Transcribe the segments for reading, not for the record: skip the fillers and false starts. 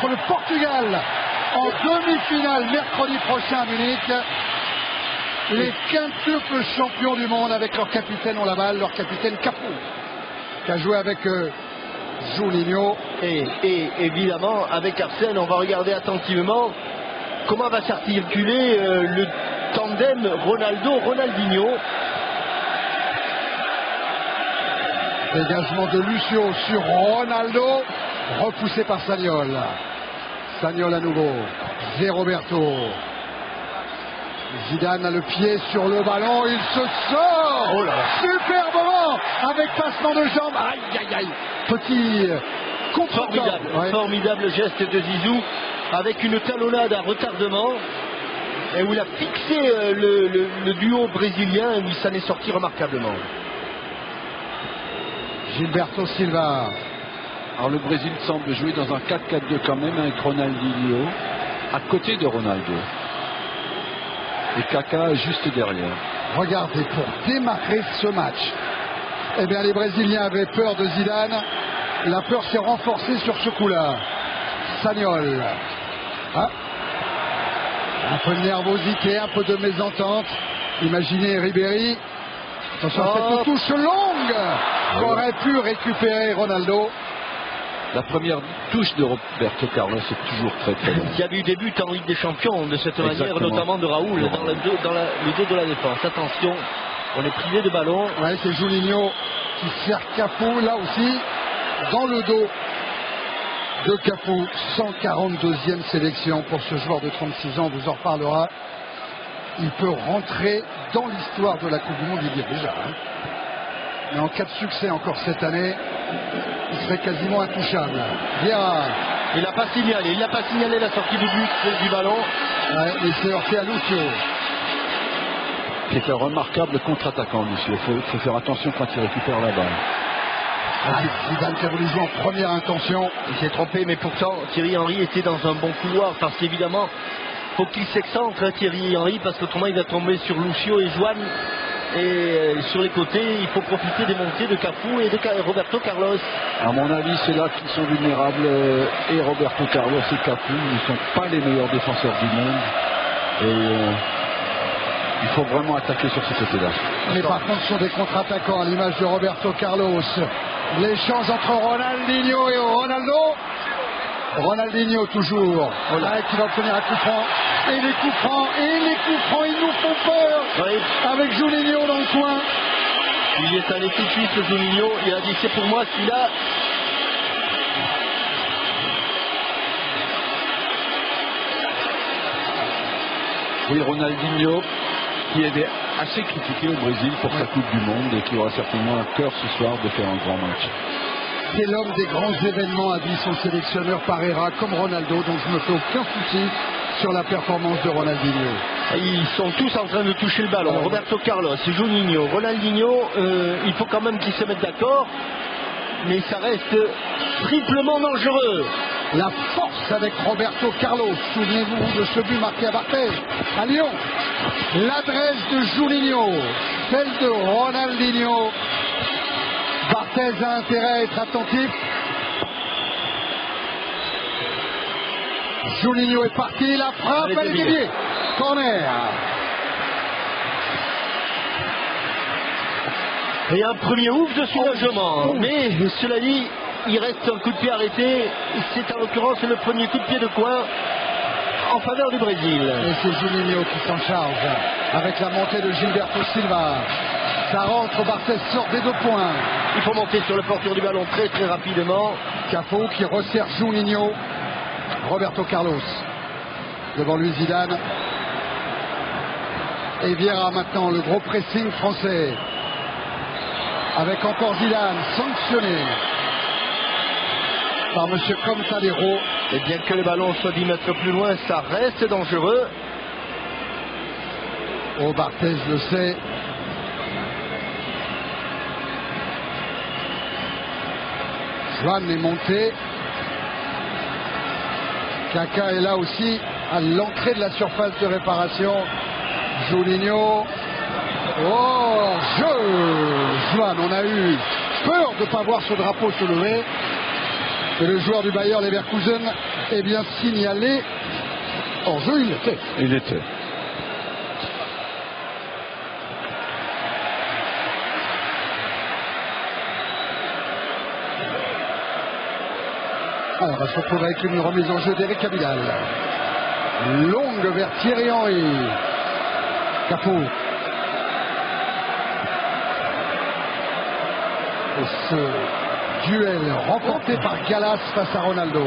contre le Portugal en demi-finale mercredi prochain à Munich. Les quintuples champions du monde avec leur capitaine, on la balle, leur capitaine Cafu, qui a joué avec Juninho. Et évidemment, avec Arsène, on va regarder attentivement comment va s'articuler le tandem Ronaldo-Ronaldinho. Dégagement de Lucio sur Ronaldo, repoussé par Sagnol. Sagnol à nouveau, Zé Roberto. Zidane a le pied sur le ballon, il se sort. Oh là. Superbement, avec passement de jambes. Aïe aïe aïe. Petit Formidable, ouais. Formidable geste de Zizou avec une talonnade à retardement et où il a fixé le duo brésilien et où il s'en est sorti remarquablement. Gilberto Silva. Alors le Brésil semble jouer dans un 4-4-2 quand même avec Ronaldinho à côté de Ronaldo. Et Kaká juste derrière. Regardez, pour démarrer ce match, eh bien les Brésiliens avaient peur de Zidane. La peur s'est renforcée sur ce coup-là. Sagnol. Ah. Un peu de nervosité, un peu de mésentente. Imaginez Ribéry. Attention à cette touche longue qu'aurait pu récupérer Ronaldo. La première touche de Roberto Carlos est toujours très très longue. Il y a eu des buts en Ligue des Champions de cette manière, Exactement. notamment de Raoul dans le dos de la défense. Attention, on est privé de ballon. Ouais, c'est Juninho qui sert Cafu là aussi dans le dos de Cafu. 142e sélection pour ce joueur de 36 ans, on vous en reparlera. Il peut rentrer dans l'histoire de la Coupe du Monde, il y est déjà. Hein. Mais en cas de succès encore cette année, il serait quasiment intouchable. Vieira. Il n'a pas signalé la sortie du but du ballon. Ouais, il s'est heurté à Lucio. C'est un remarquable contre-attaquant, Lucio. Il faut faire attention quand il récupère la balle. Zidane qui a voulu jouer en première intention. Il s'est trompé, mais pourtant Thierry Henry était dans un bon couloir parce qu'évidemment, faut qu'il s'excentre Thierry Henry parce qu'autrement il va tomber sur Lucio et Joan. Et sur les côtés, il faut profiter des montées de Cafu et de Roberto Carlos. À mon avis, c'est là qu'ils sont vulnérables. Et Roberto Carlos et Cafu ne sont pas les meilleurs défenseurs du monde. Et il faut vraiment attaquer sur ce côté-là. Mais par contre, sur des contre-attaquants, à l'image de Roberto Carlos, l'échange entre Ronaldinho et Ronaldo. Ronaldinho toujours, voilà, qui va obtenir un coup franc. Et les coups francs, ils nous font peur. Oui. Avec Juninho dans le coin. Il est allé tout de suite, Juninho. Il a dit c'est pour moi celui-là. Oui, Ronaldinho, qui est assez critiqué au Brésil pour sa Coupe du Monde et qui aura certainement un cœur ce soir de faire un grand match. C'est l'homme des grands événements, a dit son sélectionneur Parreira, comme Ronaldo, donc je ne me fais aucun souci sur la performance de Ronaldinho. Ils sont tous en train de toucher le ballon. Roberto Carlos, Juninho, Ronaldinho, il faut quand même qu'ils se mettent d'accord, mais ça reste triplement dangereux. La force avec Roberto Carlos, souvenez-vous de ce but marqué à Barthez, à Lyon. L'adresse de Juninho, celle de Ronaldinho. Barthez a intérêt à être attentif. Juninho est parti, la frappe, elle est déviée. Corner. Et un premier ouf de soulagement. Mais cela dit, il reste un coup de pied arrêté. C'est en l'occurrence le premier coup de pied de coin en faveur du Brésil. Et c'est Juninho qui s'en charge avec la montée de Gilberto Silva. Ça rentre, Barthez sort des 2 points. Il faut monter sur le porteur du ballon très très rapidement. Cafu qui resserre Juninho. Roberto Carlos. Devant lui Zidane. Et Vieira maintenant, le gros pressing français. Avec encore Zidane, sanctionné par M. Comtalero. Et bien que le ballon soit 10 mètres plus loin, ça reste dangereux. Oh, Barthez le sait. Joan est monté. Kaká est là aussi à l'entrée de la surface de réparation. Juninho. Oh, Joan, on a eu peur de ne pas voir ce drapeau se lever. Et le joueur du Bayer Leverkusen est bien signalé. Hors-jeu, il l'était. Il était. Alors, on va se retrouver avec une remise en jeu d'Eric Abidal. Longue vers Thierry Henry. Capo. Et ce duel remporté par Gallas face à Ronaldo.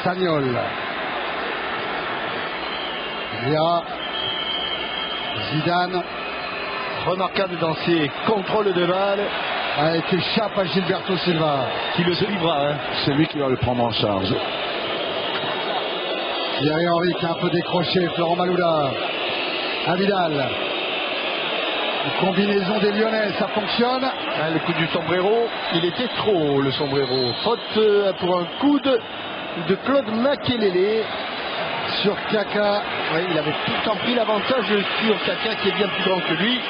Sagnol. Vieira. Zidane. Remarquable dans ses contrôles de balle. Qui échappe à Gilberto Silva. Qui le suivra. C'est lui qui va le prendre en charge. Thierry Henry qui a un peu décroché. Florent Malouda. Abidal. Une combinaison des Lyonnais, ça fonctionne. Le coup du sombrero, il était trop haut, le sombrero. Faute pour un coup de Claude Makelele sur Kaka. Oui, il avait tout le temps pris l'avantage sur Kaka qui est bien plus grand que lui.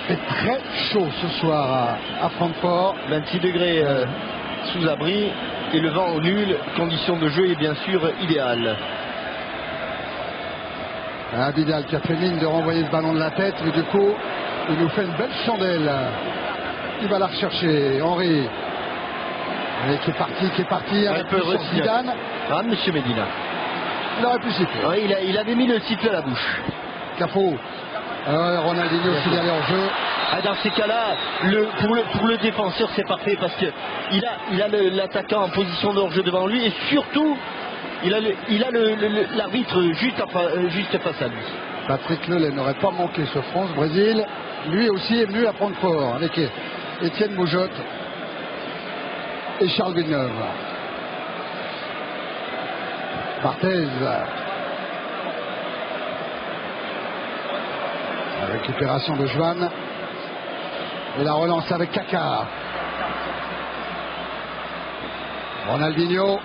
C'est très chaud ce soir à Francfort. 26 degrés sous abri et le vent au nul. Condition de jeu est bien sûr idéale. Abidal qui a fait mine de renvoyer ce ballon de la tête, mais du coup, il nous fait une belle chandelle. Il va la rechercher. Henry. Qui est parti avec Zidane. Ah, monsieur Medina. Il aurait pu siffler. Ouais, il avait mis le sifflet à la bouche. Capo. Ronaldinho signalé en jeu. Dans ces cas-là, pour le défenseur, c'est parfait parce que il a l'attaquant en position de hors-jeu devant lui et surtout, il a l'arbitre juste face à lui. Patrick Lelay n'aurait pas manqué ce France-Brésil. Lui aussi est venu à Francfort avec Étienne Moujotte et Charles Villeneuve. Barthez. La récupération de Joan. Et la relance avec Kaka. Ronaldinho.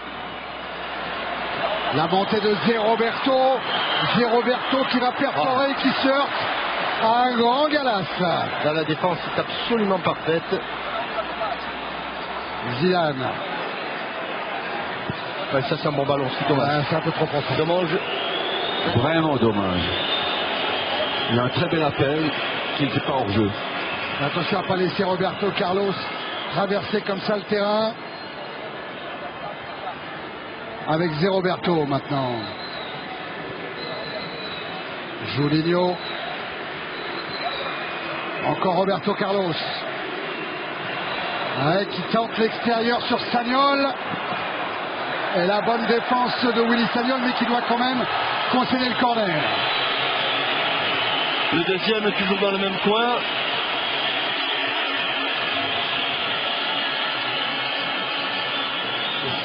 La montée de Zé Roberto. Zé Roberto qui va perforer, qui se heurte à un grand Gallas. Dans la défense, c'est absolument parfaite. Zidane. Ouais, ça c'est un bon ballon, c'est dommage. C'est un peu trop profond. Dommage. Vraiment dommage. Il a un très bel appel qui n'était pas hors jeu. Attention à ne pas laisser Roberto Carlos traverser comme ça le terrain. Avec Zé Roberto maintenant. Julinho. Encore Roberto Carlos. Qui tente l'extérieur sur Sagnol. Et la bonne défense de Willy Sagnol, mais qui doit quand même concéder le corner. Le deuxième toujours dans le même coin.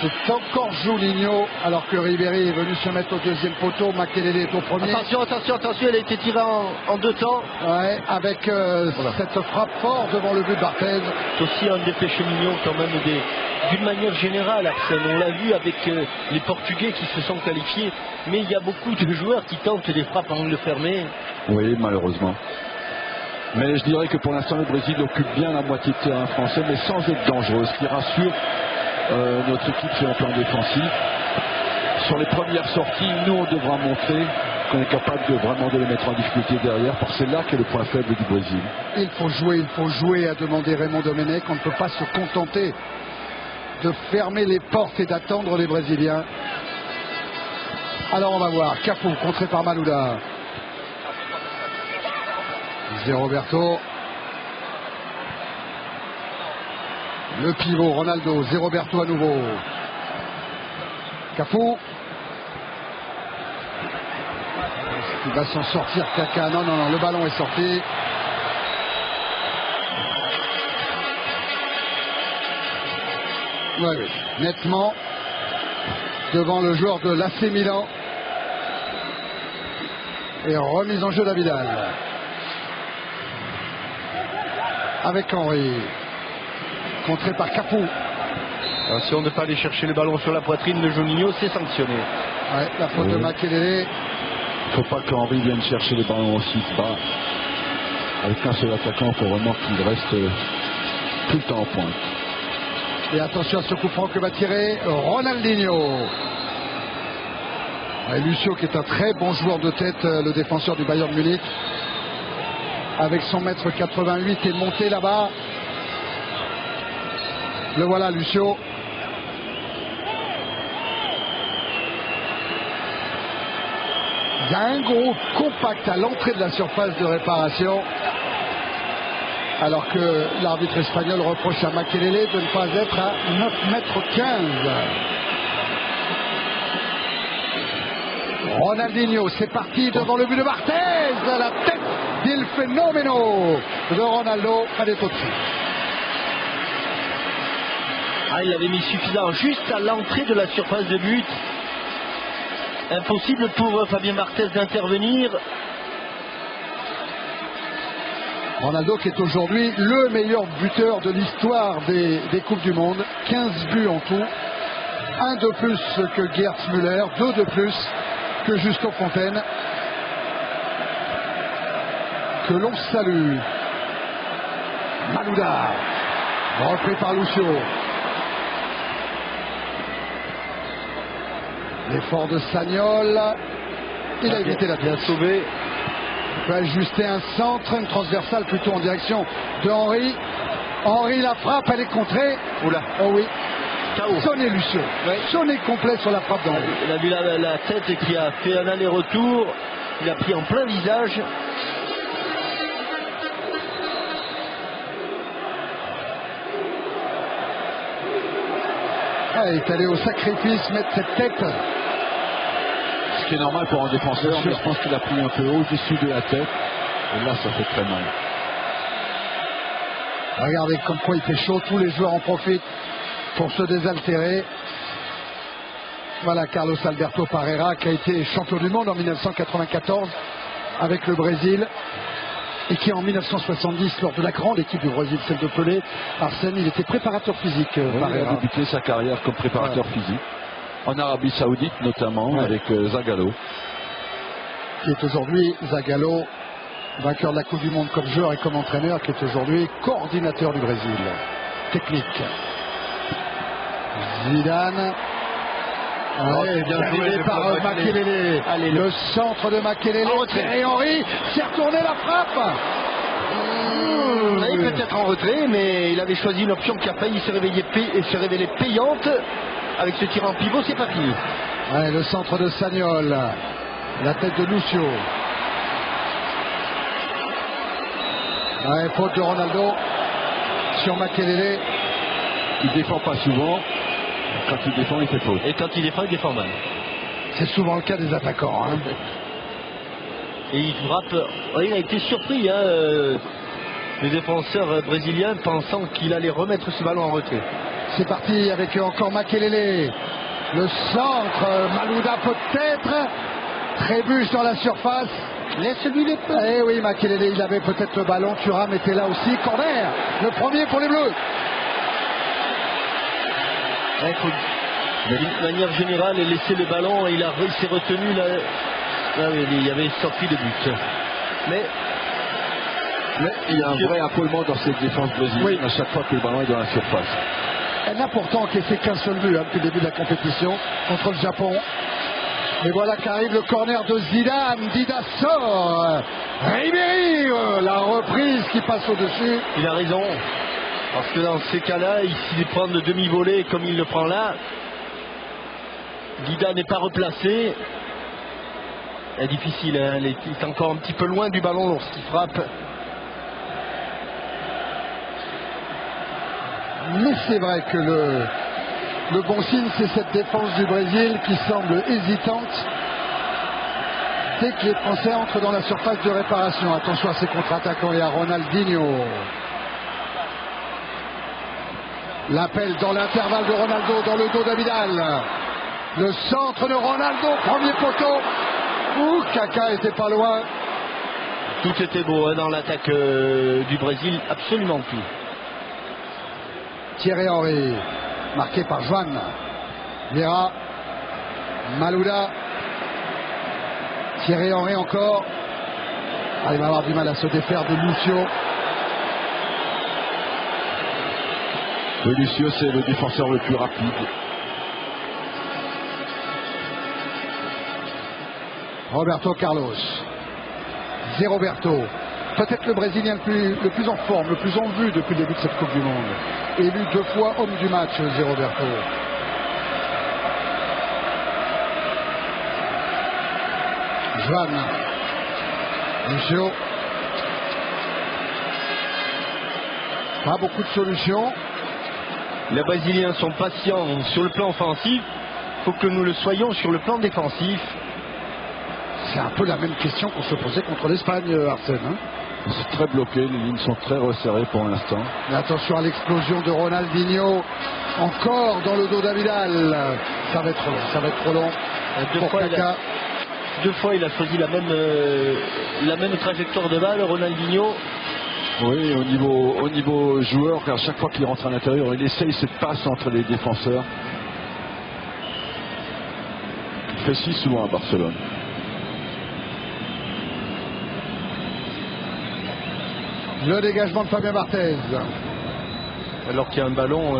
C'est encore Julinho, alors que Ribéry est venu se mettre au deuxième poteau. Makelele est au premier. Attention, elle a été tirée en deux temps. Ouais, avec cette frappe forte devant le but de Barthez. C'est aussi un des péchés mignons quand même d'une manière générale, Arsène. On l'a vu avec les Portugais qui se sont qualifiés, mais il y a beaucoup de joueurs qui tentent des frappes en angle fermé. Oui, malheureusement. Mais je dirais que pour l'instant, le Brésil occupe bien la moitié de terrain français, mais sans être dangereux, ce qui rassure notre équipe sur le plan défensif. Sur les premières sorties, nous, on devra montrer qu'on est capable de les mettre en difficulté derrière, parce que c'est là qu'est le point faible du Brésil. Il faut jouer, a demandé Raymond Domenech. On ne peut pas se contenter de fermer les portes et d'attendre les Brésiliens. Alors on va voir. Cafu contré par Malouda. Zé Roberto. Le pivot Ronaldo. Zé Roberto à nouveau. Cafu. Il va s'en sortir Kaka. Non, le ballon est sorti. Oui, nettement devant le joueur de l'AC Milan. Et remise en jeu d'Abidal. Avec Henry. Contré par Cafu. Si on ne pas aller chercher le ballon sur la poitrine de Juninho, c'est sanctionné. Ouais, la faute de Makelele. Il ne faut pas qu'Henry vienne chercher les ballons aussi bas. Avec un seul attaquant, il faut vraiment qu'il reste tout le temps en pointe. Et attention à ce coup franc que va tirer Ronaldinho. Et Lucio qui est un très bon joueur de tête, le défenseur du Bayern Munich. Avec son mètre 88 et monté là-bas. Le voilà Lucio. Il y a un gros compact à l'entrée de la surface de réparation. Alors que l'arbitre espagnol reproche à Makelele de ne pas être à 9 mètres 15. Ronaldinho, c'est parti devant le but de Barthez. La tête del phénoméno de Ronaldo. Allez tout de suite. Ah, il avait mis suffisant juste à l'entrée de la surface de but. Impossible pour Fabien Barthez d'intervenir. Ronaldo qui est aujourd'hui le meilleur buteur de l'histoire des Coupes du Monde. 15 buts en tout. Un de plus que Gerd Müller. 2 de plus que Justo Fontaine. Que l'on salue. Malouda. Repris par Lucio. L'effort de Sagnol. Il a évité la bien sauvé. Il peut ajuster un centre, une transversale plutôt en direction de Henry. Henry la frappe, elle est contrée. Oula. Oh oui. KO. Sonné Lucio. Ouais. Sonné complet sur la frappe d'Henry. Il a vu la tête qui a fait un aller-retour. Il a pris en plein visage. Ah, il est allé au sacrifice mettre cette tête. Ce qui est normal pour un défenseur, mais je pense qu'il a pris un peu au-dessus de la tête. Et là, ça fait très mal. Regardez comme quoi il fait chaud. Tous les joueurs en profitent pour se désaltérer. Voilà Carlos Alberto Parreira qui a été champion du monde en 1994 avec le Brésil. Et qui en 1970, lors de la grande équipe du Brésil, celle de Pelé, Arsène, il était préparateur physique. Oui, il Parreira. a débuté sa carrière comme préparateur physique. En Arabie Saoudite notamment, avec Zagallo. Qui est aujourd'hui Zagallo, vainqueur de la Coupe du Monde comme joueur et comme entraîneur, qui est aujourd'hui coordinateur du Brésil. Technique. Zidane. Bien joué par Makelele. Allez, le centre de Makelele. Et Henry s'est retourné la frappe. Il est peut-être en retrait, mais il avait choisi une option qui a failli se révéler payante. Avec ce tir en pivot, c'est pas fini. Ouais, le centre de Sagnol. La tête de Lucio. Ouais, faute de Ronaldo sur Makelele. Il défend pas souvent. Quand il défend, il fait faute. Et quand il défend mal. C'est souvent le cas des attaquants. Hein. Et il frappe. Il a été surpris, le défenseur brésilien, pensant qu'il allait remettre ce ballon en retrait. C'est parti avec encore Makelele. Le centre, Malouda peut-être. Trébuche dans la surface. Laisse-lui les pas. Eh oui, Makelele, il avait peut-être le ballon. Thuram était là aussi. Corner. Le premier pour les Bleus. D'une manière générale, il laissait le ballon et il s'est retenu là. Là, il y avait sorti de but. Mais il y a un vrai affolement dans cette défense brésilienne à chaque fois que le ballon est dans la surface. Elle n'a pourtant encaissé qu'un seul but depuis le début de la compétition contre le Japon. Et voilà qu'arrive le corner de Zidane. Dida sort. Ribéry, la reprise qui passe au-dessus. Il a raison. Parce que dans ces cas-là, s'il prend le demi-volée comme il le prend là, Dida n'est pas replacé. C'est difficile, hein. Il est encore un petit peu loin du ballon lorsqu'il frappe. Mais c'est vrai que le bon signe, c'est cette défense du Brésil qui semble hésitante dès que les Français entrent dans la surface de réparation. Attention à ces contre-attaquants et à Ronaldinho. L'appel dans l'intervalle de Ronaldo dans le dos d'Abidal. Le centre de Ronaldo, premier poteau. Ouh, Kaka était pas loin. Tout était beau dans l'attaque du Brésil, absolument tout. Thierry Henry, marqué par Joan. Vera, Malouda. Thierry Henry encore. Ah, il va avoir du mal à se défaire de Lucio. Lucio, c'est le défenseur le plus rapide. Roberto Carlos. Zé Roberto. Peut-être le Brésilien le plus en forme, le plus en vue depuis le début de cette Coupe du Monde. Élu 2 fois homme du match, Zé Roberto. Joan. Lucio. Pas beaucoup de solutions. Les Brésiliens sont patients sur le plan offensif. Il faut que nous le soyons sur le plan défensif. C'est un peu la même question qu'on se posait contre l'Espagne, Arsène. Hein. C'est très bloqué, les lignes sont très resserrées pour l'instant. Mais attention à l'explosion de Ronaldinho. Encore dans le dos d'Abidal. Ça va être long, ça va être trop long. Deux fois il a choisi la même trajectoire de balle, Ronaldinho. Oui, au niveau joueur, à chaque fois qu'il rentre à l'intérieur, il essaye cette passe entre les défenseurs. Il fait si souvent à Barcelone. Le dégagement de Fabien Barthez. Alors qu'il y a un ballon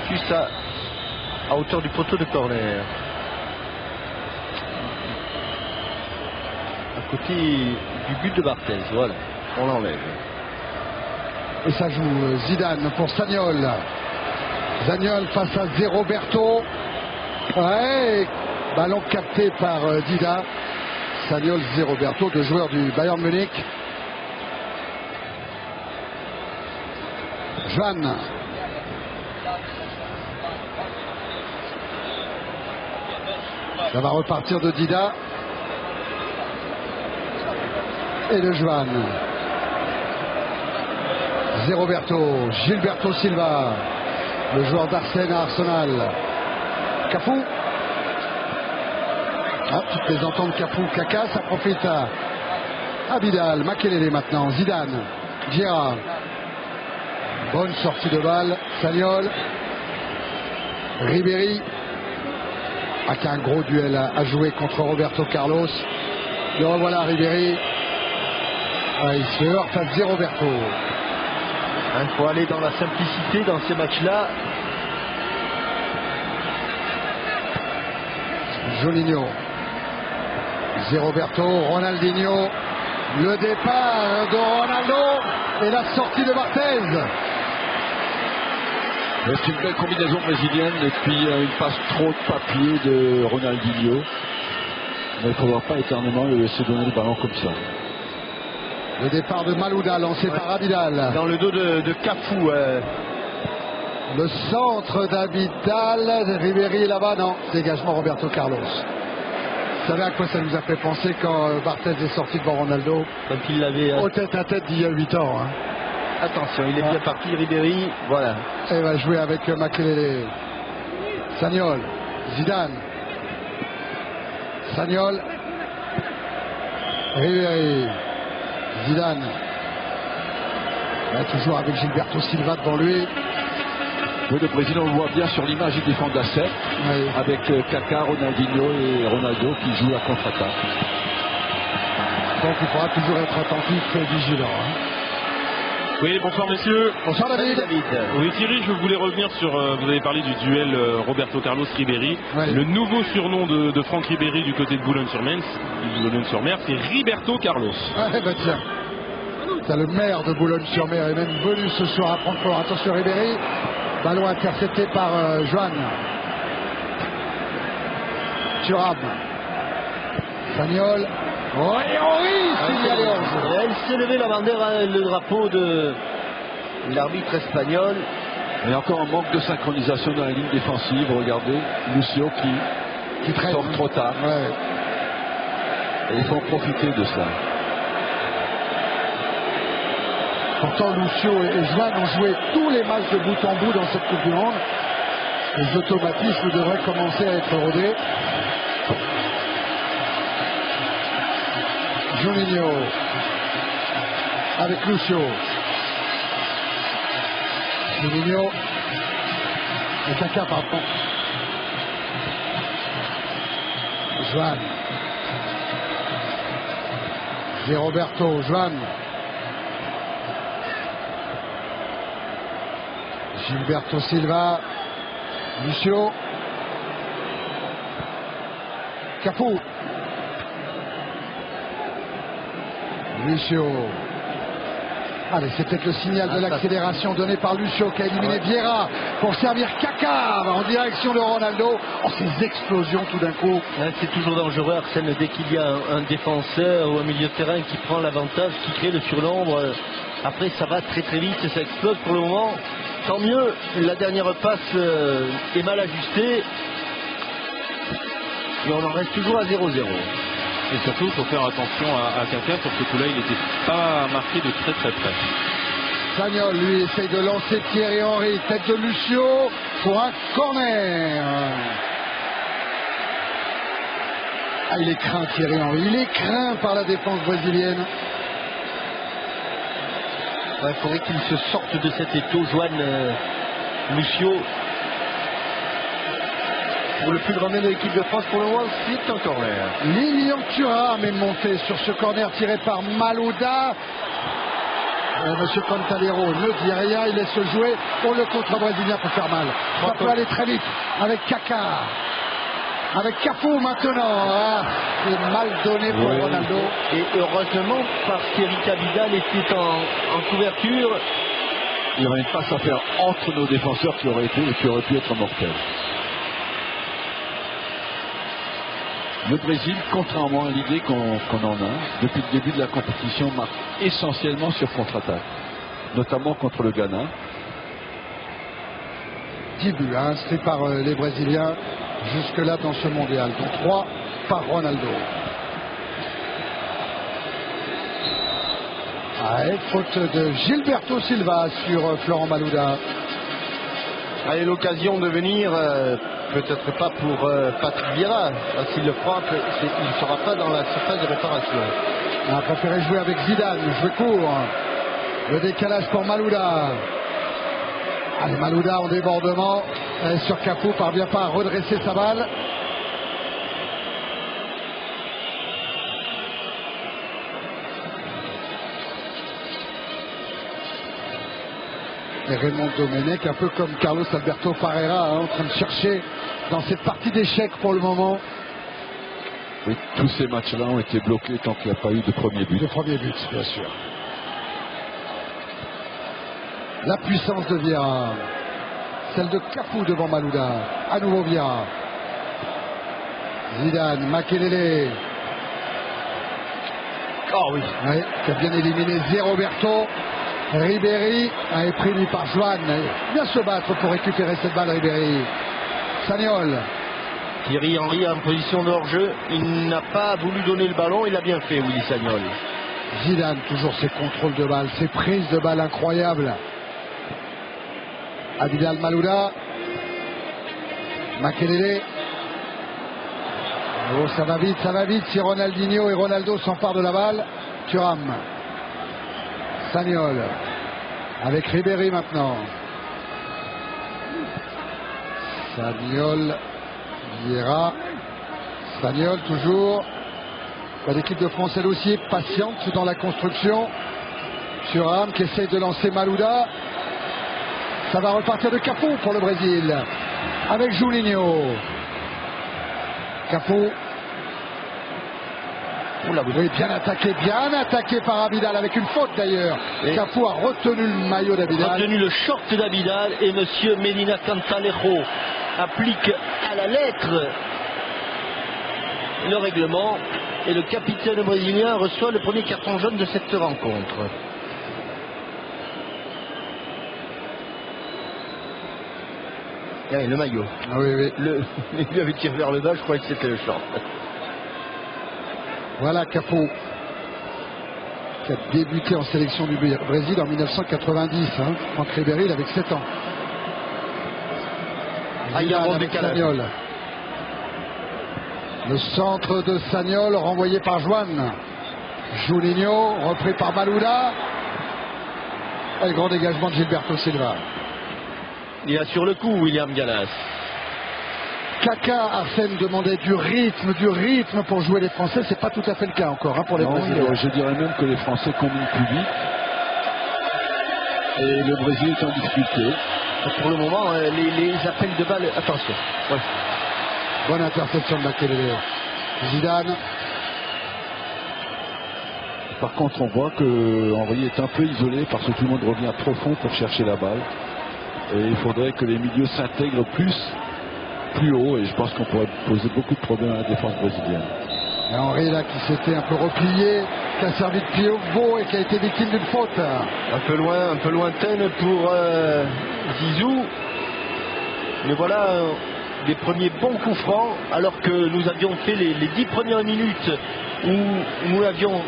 juste à hauteur du poteau de corner. À côté du but de Barthez, voilà. On l'enlève. Et ça joue Zidane pour Sagnol. Sagnol face à Zé Roberto. Ouais, ballon capté par Dida. Sagnol, Zé Roberto, deux joueurs du Bayern Munich. Joan. Ça va repartir de Dida. Et de Joan. Zé Roberto. Gilberto Silva. Le joueur d'Arsène à Arsenal. Cafu. Ah, toutes les ententes Cafu, Kaka, ça profite à Abidal. Makelele maintenant. Zidane. Gérard. Bonne sortie de balle. Sagnol. Ribéry. Ah, qui a un gros duel à jouer contre Roberto Carlos. Le revoilà Ribéry. Ah, il se heurte à Zé Roberto. Il faut aller dans la simplicité dans ces matchs-là. Juninho. Zé Roberto. Ronaldinho. Le départ de Ronaldo. Et la sortie de Barthez. C'est une belle combinaison brésilienne et puis une passe trop de papier de Ronaldinho. Mais il ne faudra pas éternellement le laisser donner le ballon comme ça. Le départ de Malouda lancé par Abidal. Dans le dos de Cafu. Le centre d'Abidal. Ribéry là-bas, non. Dégagement Roberto Carlos. Vous savez à quoi ça nous a fait penser quand Barthez est sorti devant Ronaldo? Quand il l'avait. Au tête-à-tête d'il y a 8 ans. Hein. Attention, il est bien parti, Ribéry. Voilà. Et va jouer avec Makelele. Sagnol. Zidane. Sagnol. Ribéry. Zidane. Là, toujours avec Gilberto Silva devant lui. Oui, le Brésil, on le voit bien sur l'image, il défend à 7 oui. Avec Kaka, Ronaldinho et Ronaldo qui jouent la contre-attaque. Donc il faudra toujours être attentif et vigilant. Hein. Oui, bonsoir messieurs. Bonsoir David. Oui Thierry, je voulais revenir sur, vous avez parlé du duel Roberto Carlos-Ribéry. Oui. Le nouveau surnom de Franck Ribéry du côté de Boulogne-sur-Mer, c'est Riberto Carlos. Ah, bah tiens. C'est le maire de Boulogne-sur-Mer est même venu ce soir à Francfort. Attention Ribéry. Ballon intercepté par Joan. Thuram. Sagnol. Oh, et Henry signalé hors jeu. Elle s'est levée la bannière, le drapeau de l'arbitre espagnol. Et encore un manque de synchronisation dans la ligne défensive. Regardez, Lucio qui traîne sort trop tard. Ouais. Et il faut en profiter de ça. Pourtant, Lucio et Joan ont joué tous les matchs de bout en bout dans cette Coupe du Monde. Les automatismes devraient commencer à être rodés. Juninho avec Lucio. Juninho et Kaka, pardon. Joan. Zé Roberto, Joan. Gilberto Silva. Lucio. Cafu. Lucio. Allez, c'est peut-être le signal de l'accélération donné par Lucio qui a éliminé Vieira pour servir Kaka en direction de Ronaldo. Oh, ces explosions tout d'un coup. C'est toujours dangereux, Arsène, dès qu'il y a un défenseur ou un milieu de terrain qui prend l'avantage, qui crée le surnombre. Après, ça va très très vite et ça explose pour le moment. Tant mieux, la dernière passe est mal ajustée. Et on en reste toujours à 0-0. Et surtout, il faut faire attention à Kaka. Sur ce coup-là, il n'était pas marqué de très très près. Sagnol, lui, essaye de lancer Thierry Henry. Tête de Lucio pour un corner. Ah, il est craint, Thierry Henry. Il est craint par la défense brésilienne. Il faudrait qu'il se sorte de cet étau, Joan Lucio. Pour le plus grand de l'équipe de France, pour le moment, c'est un corner. Lilian Thuram est monté sur ce corner tiré par Malouda. Monsieur Cantalero ne dit rien, il laisse jouer. Pour le contre-brésilien peut faire mal. Ça peut aller très vite avec Kaka. Avec Cafu maintenant. Ah, c'est mal donné pour Ronaldo. Et heureusement, parce qu'Eric Abidal était en couverture. Il y avait une passe à faire entre nos défenseurs qui aurait pu être mortel. Le Brésil, contrairement à l'idée qu'on en a, depuis le début de la compétition, marque essentiellement sur contre-attaque, notamment contre le Ghana. 10 buts inscrits par les Brésiliens jusque-là dans ce mondial, dont 3 par Ronaldo. Et faute de Gilberto Silva sur Florent Malouda. Allez, l'occasion de venir, peut-être pas pour Patrick Vieira. S'il le frappe, il ne sera pas dans la surface de réparation. On a préféré jouer avec Zidane, jouer court. Le décalage pour Malouda. Allez, Malouda en débordement sur Cafu, parvient pas à redresser sa balle. Et Raymond Domenech, un peu comme Carlos Alberto Parreira, en train de chercher dans cette partie d'échecs pour le moment. Oui, tous ces matchs-là ont été bloqués tant qu'il n'y a pas eu de premier but. Le premier but, bien sûr. La puissance de Vieira. Celle de Cafu devant Malouda. À nouveau Vieira. Zidane, Makelele. Oh oui. Oui, qui a bien éliminé Zé Roberto. Ribéry est pris lui par Joan. Il vient se battre pour récupérer cette balle, Ribéry. Sagnol. Thierry Henry en position de hors-jeu. Il n'a pas voulu donner le ballon. Il a bien fait, Willy Sagnol. Zidane, toujours ses contrôles de balle, ses prises de balle incroyables. Abidal Malouda. Makelele. Oh, ça va vite si Ronaldinho et Ronaldo s'emparent de la balle. Thuram. Sagnol. Avec Ribéry maintenant. Sagnol. Vieira. Sagnol toujours. L'équipe de France elle aussi est patiente dans la construction. Thuram qui essaye de lancer Malouda. Ça va repartir de Cafu pour le Brésil. Avec Juninho. Cafu. Oui, bien attaqué par Abidal avec une faute d'ailleurs. Cafu a retenu le maillot d'Abidal. Retenu le short d'Abidal et monsieur Medina Cantalero applique à la lettre le règlement et le capitaine brésilien reçoit le premier carton jaune de cette rencontre. Et le maillot. Ah oui. Il lui avait tiré vers le bas, je croyais que c'était le short. Voilà Cafu qui a débuté en sélection du Brésil en 1990. Franck Ribéry, il avait 7 ans. Il y a un décalage. Sagnol. Le centre de Sagnol renvoyé par Joan. Juninho repris par Malouda. Et le grand dégagement de Gilberto Silva. Il a sur le coup William Gallas. Kaka, Arsène demandait du rythme pour jouer les Français. C'est pas tout à fait le cas encore pour les Brésiliens. Je dirais même que les Français combinent plus vite. Et le Brésil est en difficulté. Pour le moment, les appels de balles. Attention. Ouais. Bonne interception de Makelele. Zidane. Par contre, on voit que Henry est un peu isolé parce que tout le monde revient profond pour chercher la balle. Et il faudrait que les milieux s'intègrent plus haut, et je pense qu'on pourrait poser beaucoup de problèmes à la défense brésilienne. Et Henry là qui s'était un peu replié, qui a servi de pivot et qui a été victime d'une faute. Un peu lointaine pour Zizou. Mais voilà des premiers bons coups francs, alors que nous avions fait les 10 premières minutes où nous avions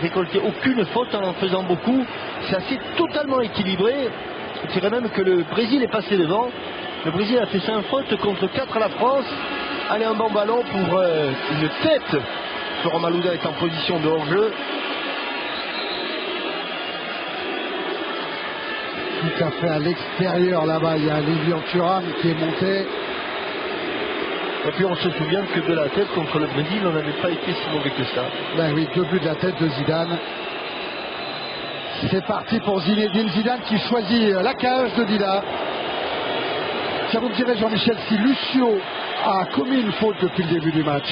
récolté aucune faute en faisant beaucoup. C'est assez totalement équilibré. Je dirais même que le Brésil est passé devant. Le Brésil a fait 5 fautes contre 4 à la France. Allez, un bon ballon pour une tête. Florent Malouda est en position de hors-jeu. Tout à fait à l'extérieur là-bas, il y a Lilian Thuram qui est monté. Et puis on se souvient que de la tête contre le Brésil, on n'avait pas été si mauvais que ça. Ben oui, 2 buts de la tête de Zidane. C'est parti pour Zinedine Zidane qui choisit la cage de Dida. Ça vous me dirait, Jean-Michel, si Lucio a commis une faute depuis le début du match,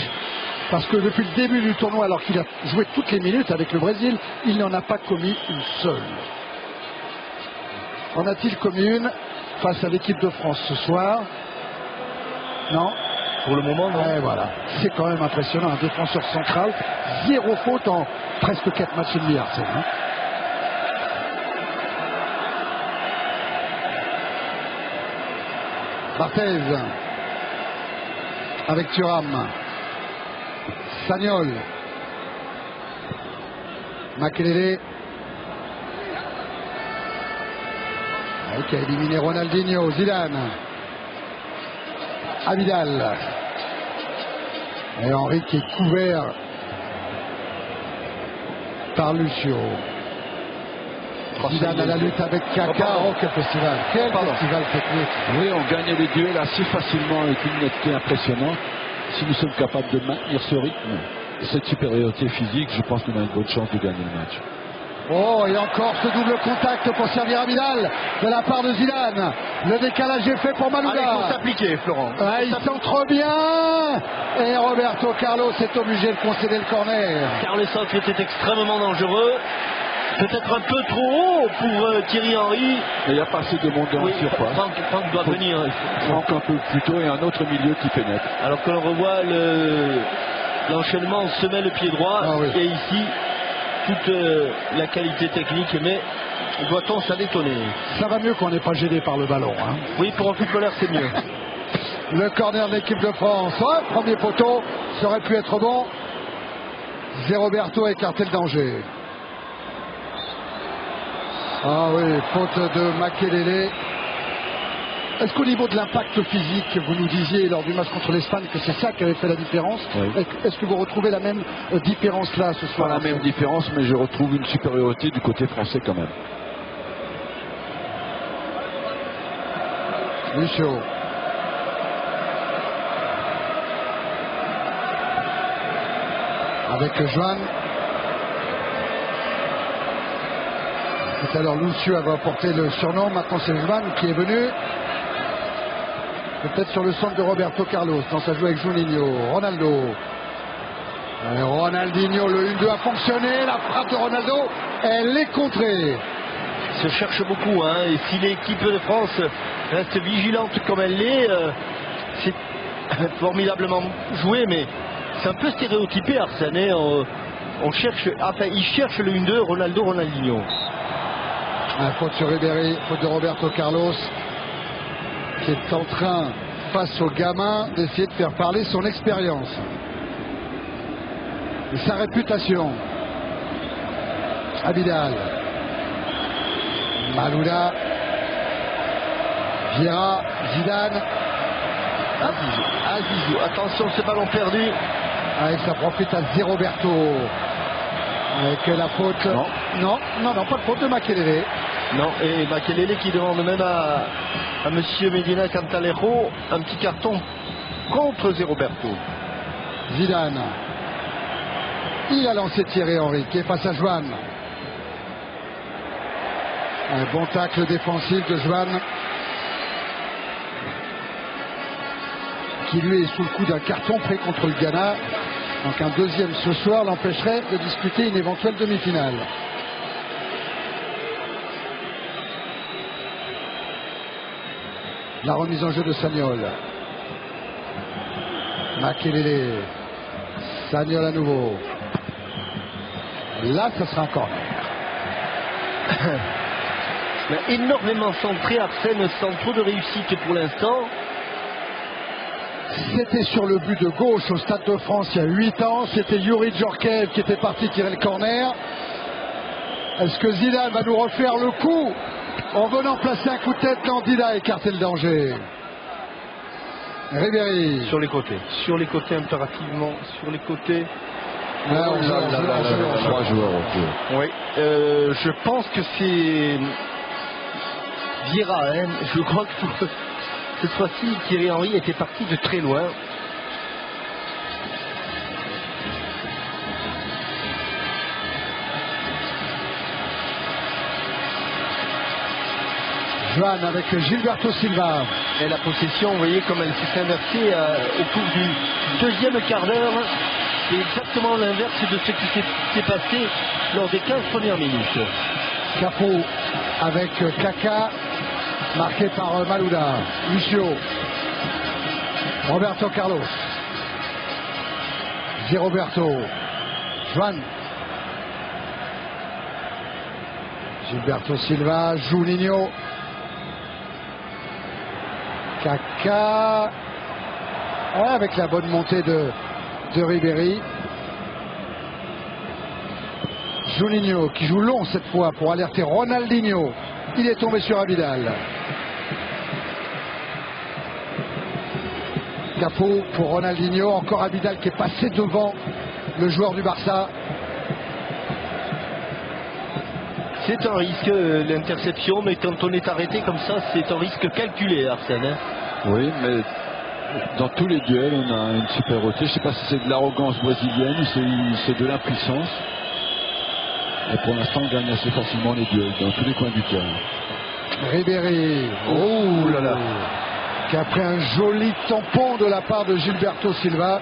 parce que depuis le début du tournoi, alors qu'il a joué toutes les minutes avec le Brésil, il n'en a pas commis une seule. En a-t-il commis une face à l'équipe de France ce soir? Non. Pour le moment, non. Et voilà. C'est quand même impressionnant, un défenseur central, 0 faute en presque 4 matchs et demi, Arsène. Barthez avec Thuram, Sagnol, Makelele qui a éliminé Ronaldinho, Zidane, Abidal et Henry qui est couvert par Lucio. Zidane à la lutte avec Kaka. Oh, quel festival! Quel festival technique! Oui, on gagne les duels assez facilement avec une netteté impressionnante. Si nous sommes capables de maintenir ce rythme et cette supériorité physique, je pense qu'on a une bonne chance de gagner le match. Oh, et encore ce double contact pour servir Abidal de la part de Zidane. Le décalage est fait pour Malouda. Il faut s'appliquer, Florent. Il centre bien. Et Roberto Carlos est obligé de concéder le corner. Car le centre était extrêmement dangereux. Peut-être un peu trop haut pour Thierry Henry. Mais il n'y a pas assez de monde dans la surface. Franck doit venir. Franck un peu plus tôt et un autre milieu qui pénètre. Alors que l'on revoit l'enchaînement semelle le pied droit. Et ici, toute la qualité technique. Mais doit-on s'en étonner? Ça va mieux qu'on n'est pas gêné par le ballon. Oui, pour un footballeur, c'est mieux. Le corner de l'équipe de France. Premier poteau. Ça aurait pu être bon. Zé Roberto a écarté le danger. Ah oui, faute de Makelele. Est-ce qu'au niveau de l'impact physique, vous nous disiez lors du match contre l'Espagne que c'est ça qui avait fait la différence? Oui. Est-ce que vous retrouvez la même différence là ce soir? Pas la même différence, mais je retrouve une supériorité du côté français quand même. Lucio. Avec Joan. Tout à l'heure, Lucio avait apporté le surnom. Maintenant, c'est Joan qui est venu. Peut-être sur le centre de Roberto Carlos. Dans sa joue avec Juninho. Ronaldo. Et Ronaldinho, le 1-2 a fonctionné. La frappe de Ronaldo, elle est contrée. Il se cherche beaucoup. Et si l'équipe de France reste vigilante comme elle l'est, c'est formidablement joué. Mais c'est un peu stéréotypé, Arsène. On cherche, il cherche le 1-2, Ronaldinho. Faute sur Ribéry, faute de Roberto Carlos, qui est en train, face aux gamins, d'essayer de faire parler son expérience et sa réputation. Abidal, Malouda, Vieira, Zidane, Zizou. Attention, ce ballon perdu. Et ça profite à Zé Roberto. Avec la faute. Non, pas de faute de Makelele. Non, et Makelele qui demande même à monsieur Medina Cantalejo un petit carton contre Roberto. Zidane. Il a lancé Thierry Henry qui est face à Joan. Un bon tacle défensif de Joan, qui lui est sous le coup d'un carton pris contre le Ghana. Donc un deuxième ce soir l'empêcherait de disputer une éventuelle demi-finale. La remise en jeu de Sagnol. Makelele. Sagnol à nouveau. Là, ce sera un corner. Énormément centré, Arsène, sans trop de réussite pour l'instant. C'était sur le but de gauche au Stade de France il y a 8 ans. C'était Youri Djorkaeff qui était parti tirer le corner. Est-ce que Zidane va nous refaire le coup en venant placer un coup de tête? Non, Dida a écarté le danger. Ribéry. Sur les côtés impérativement, sur les côtés. Trois joueurs. Oui, je pense que c'est Vieira. Je crois que cette fois-ci, Thierry Henry était parti de très loin. Joan avec Gilberto Silva. Et la possession, vous voyez comme elle s'est inversée au cours du deuxième quart d'heure. C'est exactement l'inverse de ce qui s'est passé lors des 15 premières minutes. Capo avec Kaka, marqué par Malouda. Lucio. Roberto Carlos. Roberto. Joan. Gilberto Silva. Juninho. Kaka. Ouais, avec la bonne montée de Ribéry. Juninho qui joue long cette fois pour alerter Ronaldinho. Il est tombé sur Abidal. Capo pour Ronaldinho. Encore Abidal qui est passé devant le joueur du Barça. C'est un risque, l'interception, mais quand on est arrêté comme ça, c'est un risque calculé, Arsène. Oui, mais dans tous les duels, on a une supériorité. Je ne sais pas si c'est de l'arrogance brésilienne ou c'est de l'impuissance. Et pour l'instant, on gagne assez facilement les duels dans tous les coins du terrain. Ribéry. Oh là là. Qui a pris un joli tampon de la part de Gilberto Silva.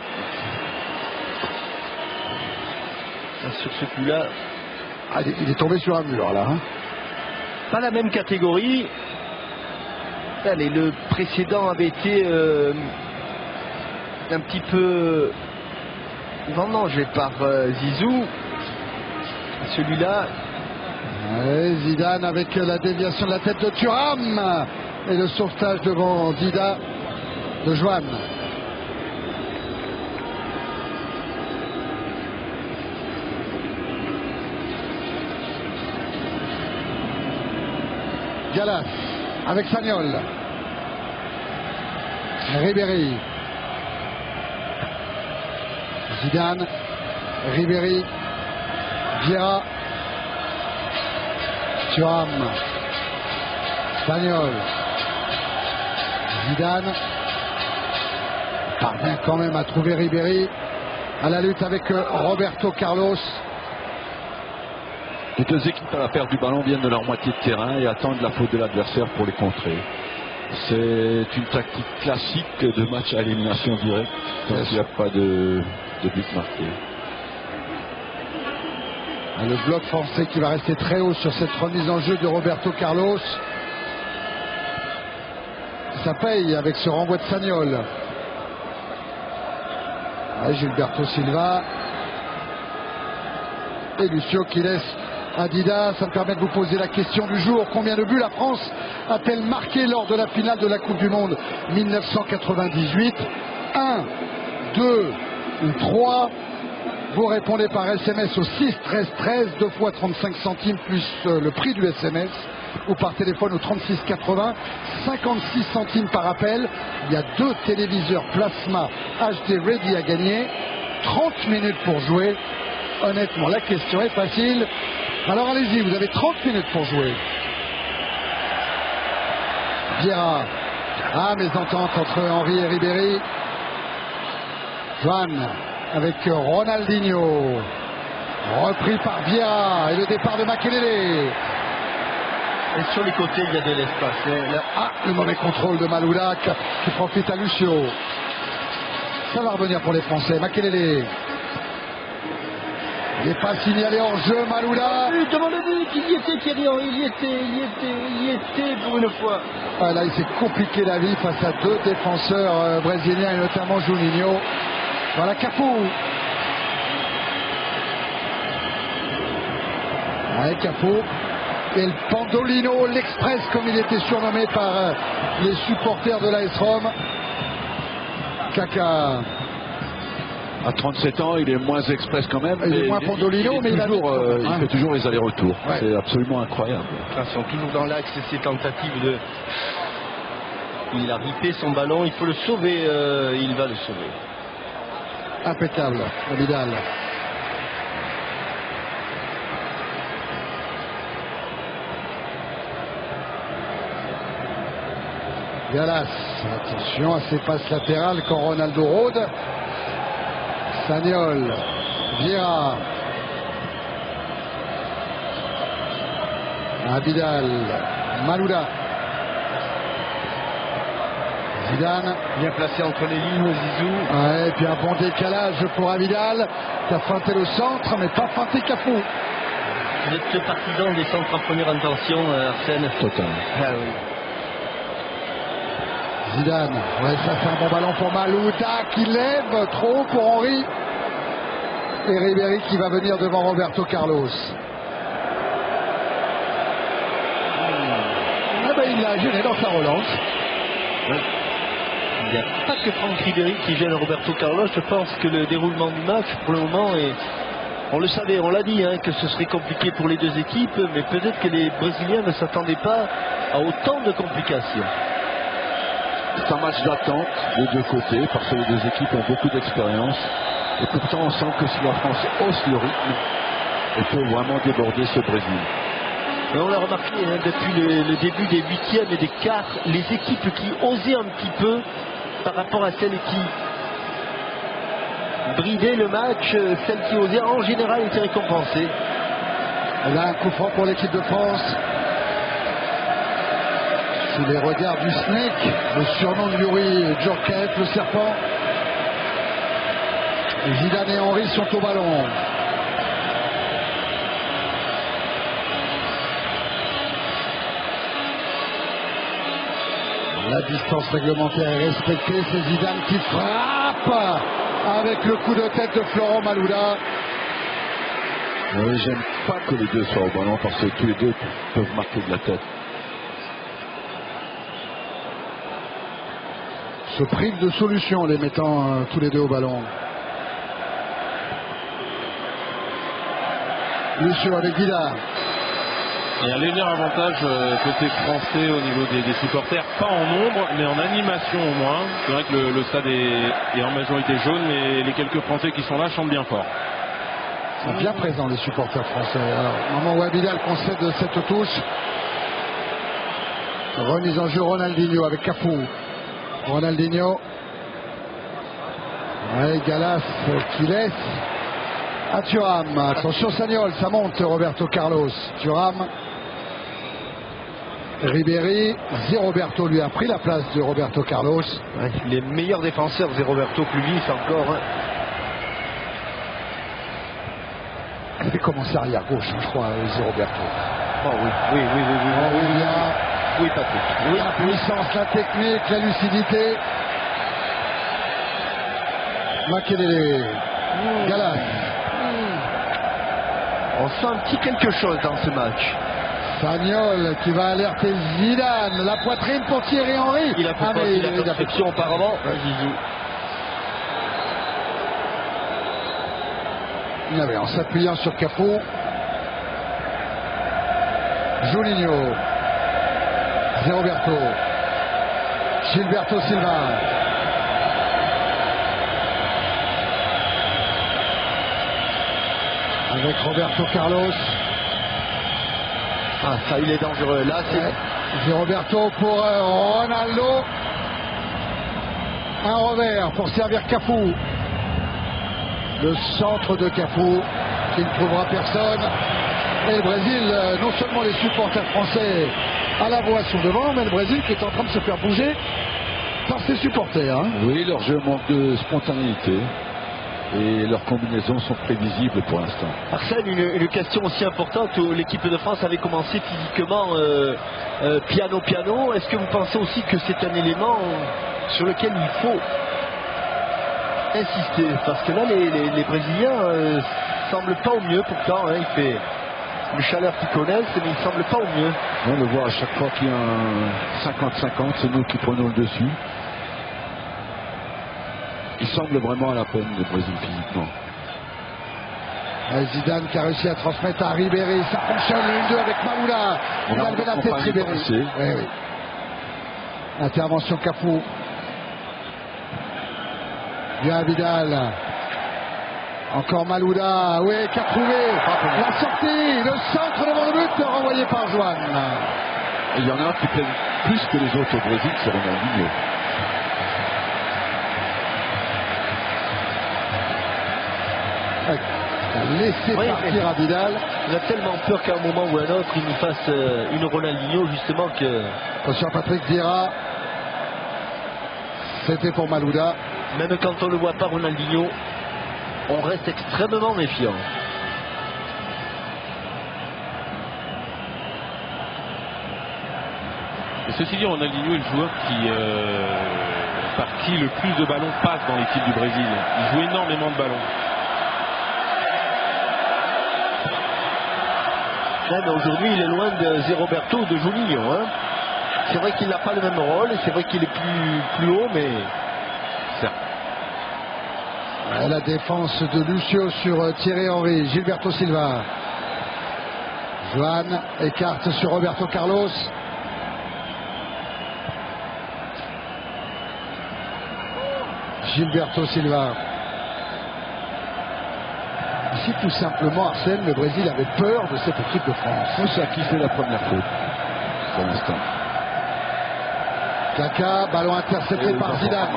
Sur ce coup-là. Il est tombé sur un mur là. Pas la même catégorie. Allez, le précédent avait été un petit peu vendangé par Zizou. Celui-là. Zidane avec la déviation de la tête de Thuram et le sauvetage devant Dida de Joan. Gallas avec Sagnol. Ribéry. Zidane. Ribéry. Vieira. Thuram. Sagnol. Zidane parvient quand même à trouver Ribéry à la lutte avec Roberto Carlos. Les deux équipes à la perte du ballon viennent de leur moitié de terrain et attendent la faute de l'adversaire pour les contrer. C'est une tactique classique de match à élimination directe quand il n'y a pas de but marqué. Le bloc français qui va rester très haut sur cette remise en jeu de Roberto Carlos. Ça paye avec ce renvoi de Sagnol. Gilberto Silva. Et Lucio qui laisse Adidas. Ça me permet de vous poser la question du jour. Combien de buts la France a-t-elle marqué lors de la finale de la Coupe du Monde 1998? 1, 2 ou 3? Vous répondez par SMS au 6 13 13, 2 fois 35 centimes plus le prix du SMS, ou par téléphone au 36 80, 56 centimes par appel. Il y a 2 téléviseurs plasma HD Ready à gagner, 30 minutes pour jouer. Honnêtement, la question est facile. Alors allez-y, vous avez 30 minutes pour jouer. Vieira. Mésentente entre Henry et Ribéry. Juan avec Ronaldinho. Repris par Vieira et le départ de Makelele. Et sur les côtés, il y a de l'espace. Le mauvais contrôle de Malouda qui profite à Lucio. Ça va revenir pour les Français. Makelele. Il n'est pas signalé en jeu, Malouda. Devant le but, il y était Thierry Henry, il y était pour une fois. Ah, là, il s'est compliqué la vie face à deux défenseurs brésiliens et notamment Juninho. Voilà Cafu. Ouais, Cafu. Et le Pandolino, l'Express, comme il était surnommé par les supporters de l'AS Rome. Kaka. À 37 ans, il est moins express quand même. Il est moins Pandolino, mais il fait toujours les allers-retours. Ouais. C'est absolument incroyable. Ils sont toujours dans l'axe, ces tentatives de... Il a ripé son ballon, il faut le sauver, il va le sauver. Impeccable, Vidal. Galas, attention à ses passes latérales quand Ronaldo rôde. Sagnol, Vieira, Abidal, Malouda, Zidane. Bien placé entre les lignes, Zizou. Ouais, et puis un bon décalage pour Abidal qui a feinté le centre, mais pas feinté Cafu. Vous êtes partisan des centres en première intention, Arsène? Total. Ah oui. Zidane, ouais, ça fait un bon ballon pour Malouda qui lève trop haut pour Henry. Et Ribéry qui va venir devant Roberto Carlos. Ah ben, il l'a gêné dans sa relance. Il n'y a pas que Franck Ribéry qui gêne Roberto Carlos. Je pense que le déroulement du match pour le moment est... On le savait, on l'a dit, que ce serait compliqué pour les deux équipes, mais peut-être que les Brésiliens ne s'attendaient pas à autant de complications. C'est un match d'attente des deux côtés parce que les deux équipes ont beaucoup d'expérience. Et pourtant, on sent que si la France hausse le rythme, elle peut vraiment déborder ce Brésil. Et on l'a remarqué depuis le début des huitièmes et des quarts, les équipes qui osaient un petit peu par rapport à celles qui bridaient le match, celles qui osaient en général étaient récompensées. Là, un coup franc pour l'équipe de France. Sous les regards du Snake, le surnom de Yuri Djorkaeff, le serpent. Zidane et Henry sont au ballon. La distance réglementaire est respectée. C'est Zidane qui frappe avec le coup de tête de Florent Malouda. Oui, j'aime pas que les deux soient au ballon parce que tous les deux peuvent marquer de la tête. Se prive de solution les mettant tous les deux au ballon. Lucio avec Guida. Il y a un léger avantage côté français au niveau des supporters, pas en nombre, mais en animation au moins. C'est vrai que le stade est en majorité jaune, mais les quelques Français qui sont là chantent bien fort. Ils sont bien présents les supporters français. Alors, au moment où Abidal concède cette touche, remise en jeu Ronaldinho avec Cafu. Ronaldinho. Ouais, Galas qui laisse à Thuram. Attention Sagnol, ça monte Roberto Carlos. Thuram. Ribéry. Roberto lui a pris la place de Roberto Carlos. Ouais, les meilleurs défenseurs, Roberto plus vif encore. Il avait commencé arrière gauche, je crois, Roberto. Oh oui. Oui, Patrick. Oui, la puissance, la technique, la lucidité. Makelele. Galas. On sent un petit quelque chose dans ce match. Sagnol qui va alerter Zidane. La poitrine pour Thierry Henry. Il a fait la perfection auparavant. Zizou. En s'appuyant sur Cafu. Juninho. Roberto. Gilberto Silva. Avec Roberto Carlos. Ah, ça, il est dangereux. Là, c'est Roberto pour Ronaldo. Un revers pour servir Cafu. Le centre de Cafu qui ne trouvera personne. Et le Brésil, non seulement les supporters français à la voix sont devant, mais le Brésil qui est en train de se faire bouger par ses supporters. Hein. Oui, leur jeu manque de spontanéité et leurs combinaisons sont prévisibles pour l'instant. Arsène, une question aussi importante où l'équipe de France avait commencé physiquement piano. Est-ce que vous pensez aussi que c'est un élément sur lequel il faut insister? Parce que là, les Brésiliens semblent pas au mieux pourtant. Hein, il fait une chaleur qu'ils connaissent, mais ils semblent pas au mieux. On le voit à chaque fois qu'il y a un 50-50, c'est nous qui prenons le dessus. Il semble vraiment à la peine, le Brésil, physiquement. Zidane qui a réussi à transmettre à Ribéry. Ça fonctionne, le 1-2 avec Maoula. Il a levé la tête, Ribéry. Oui, oui. Intervention Cafu. Bien Vidal. Encore Malouda. Oui, qui a trouvé la sortie. Le centre devant le but renvoyé par Joan. Il y en a un qui plaît plus que les autres au Brésil, c'est Ronaldinho. Laissez partir à Vidal. Il a tellement peur qu'à un moment ou à un autre, il nous fasse une Ronaldinho, justement que... Attention à Patrick Vieira. C'était pour Malouda. Même quand on ne le voit pas, Ronaldinho, on reste extrêmement méfiant. Et ceci dit, Ronaldinho est le joueur par qui le plus de ballons passe dans l'équipe du Brésil. Il joue énormément de ballons. Mais aujourd'hui, il est loin de Zé Roberto ou de Juninho. Hein. C'est vrai qu'il n'a pas le même rôle, c'est vrai qu'il est plus haut, mais... La défense de Lucio sur Thierry Henry. Gilberto Silva. Joan écarte sur Roberto Carlos. Gilberto Silva. Ici, tout simplement, Arsène, le Brésil avait peur de cette équipe de France. C'est ça qui fait la première faute pour l'instant. Kaka, ballon intercepté par Zidane.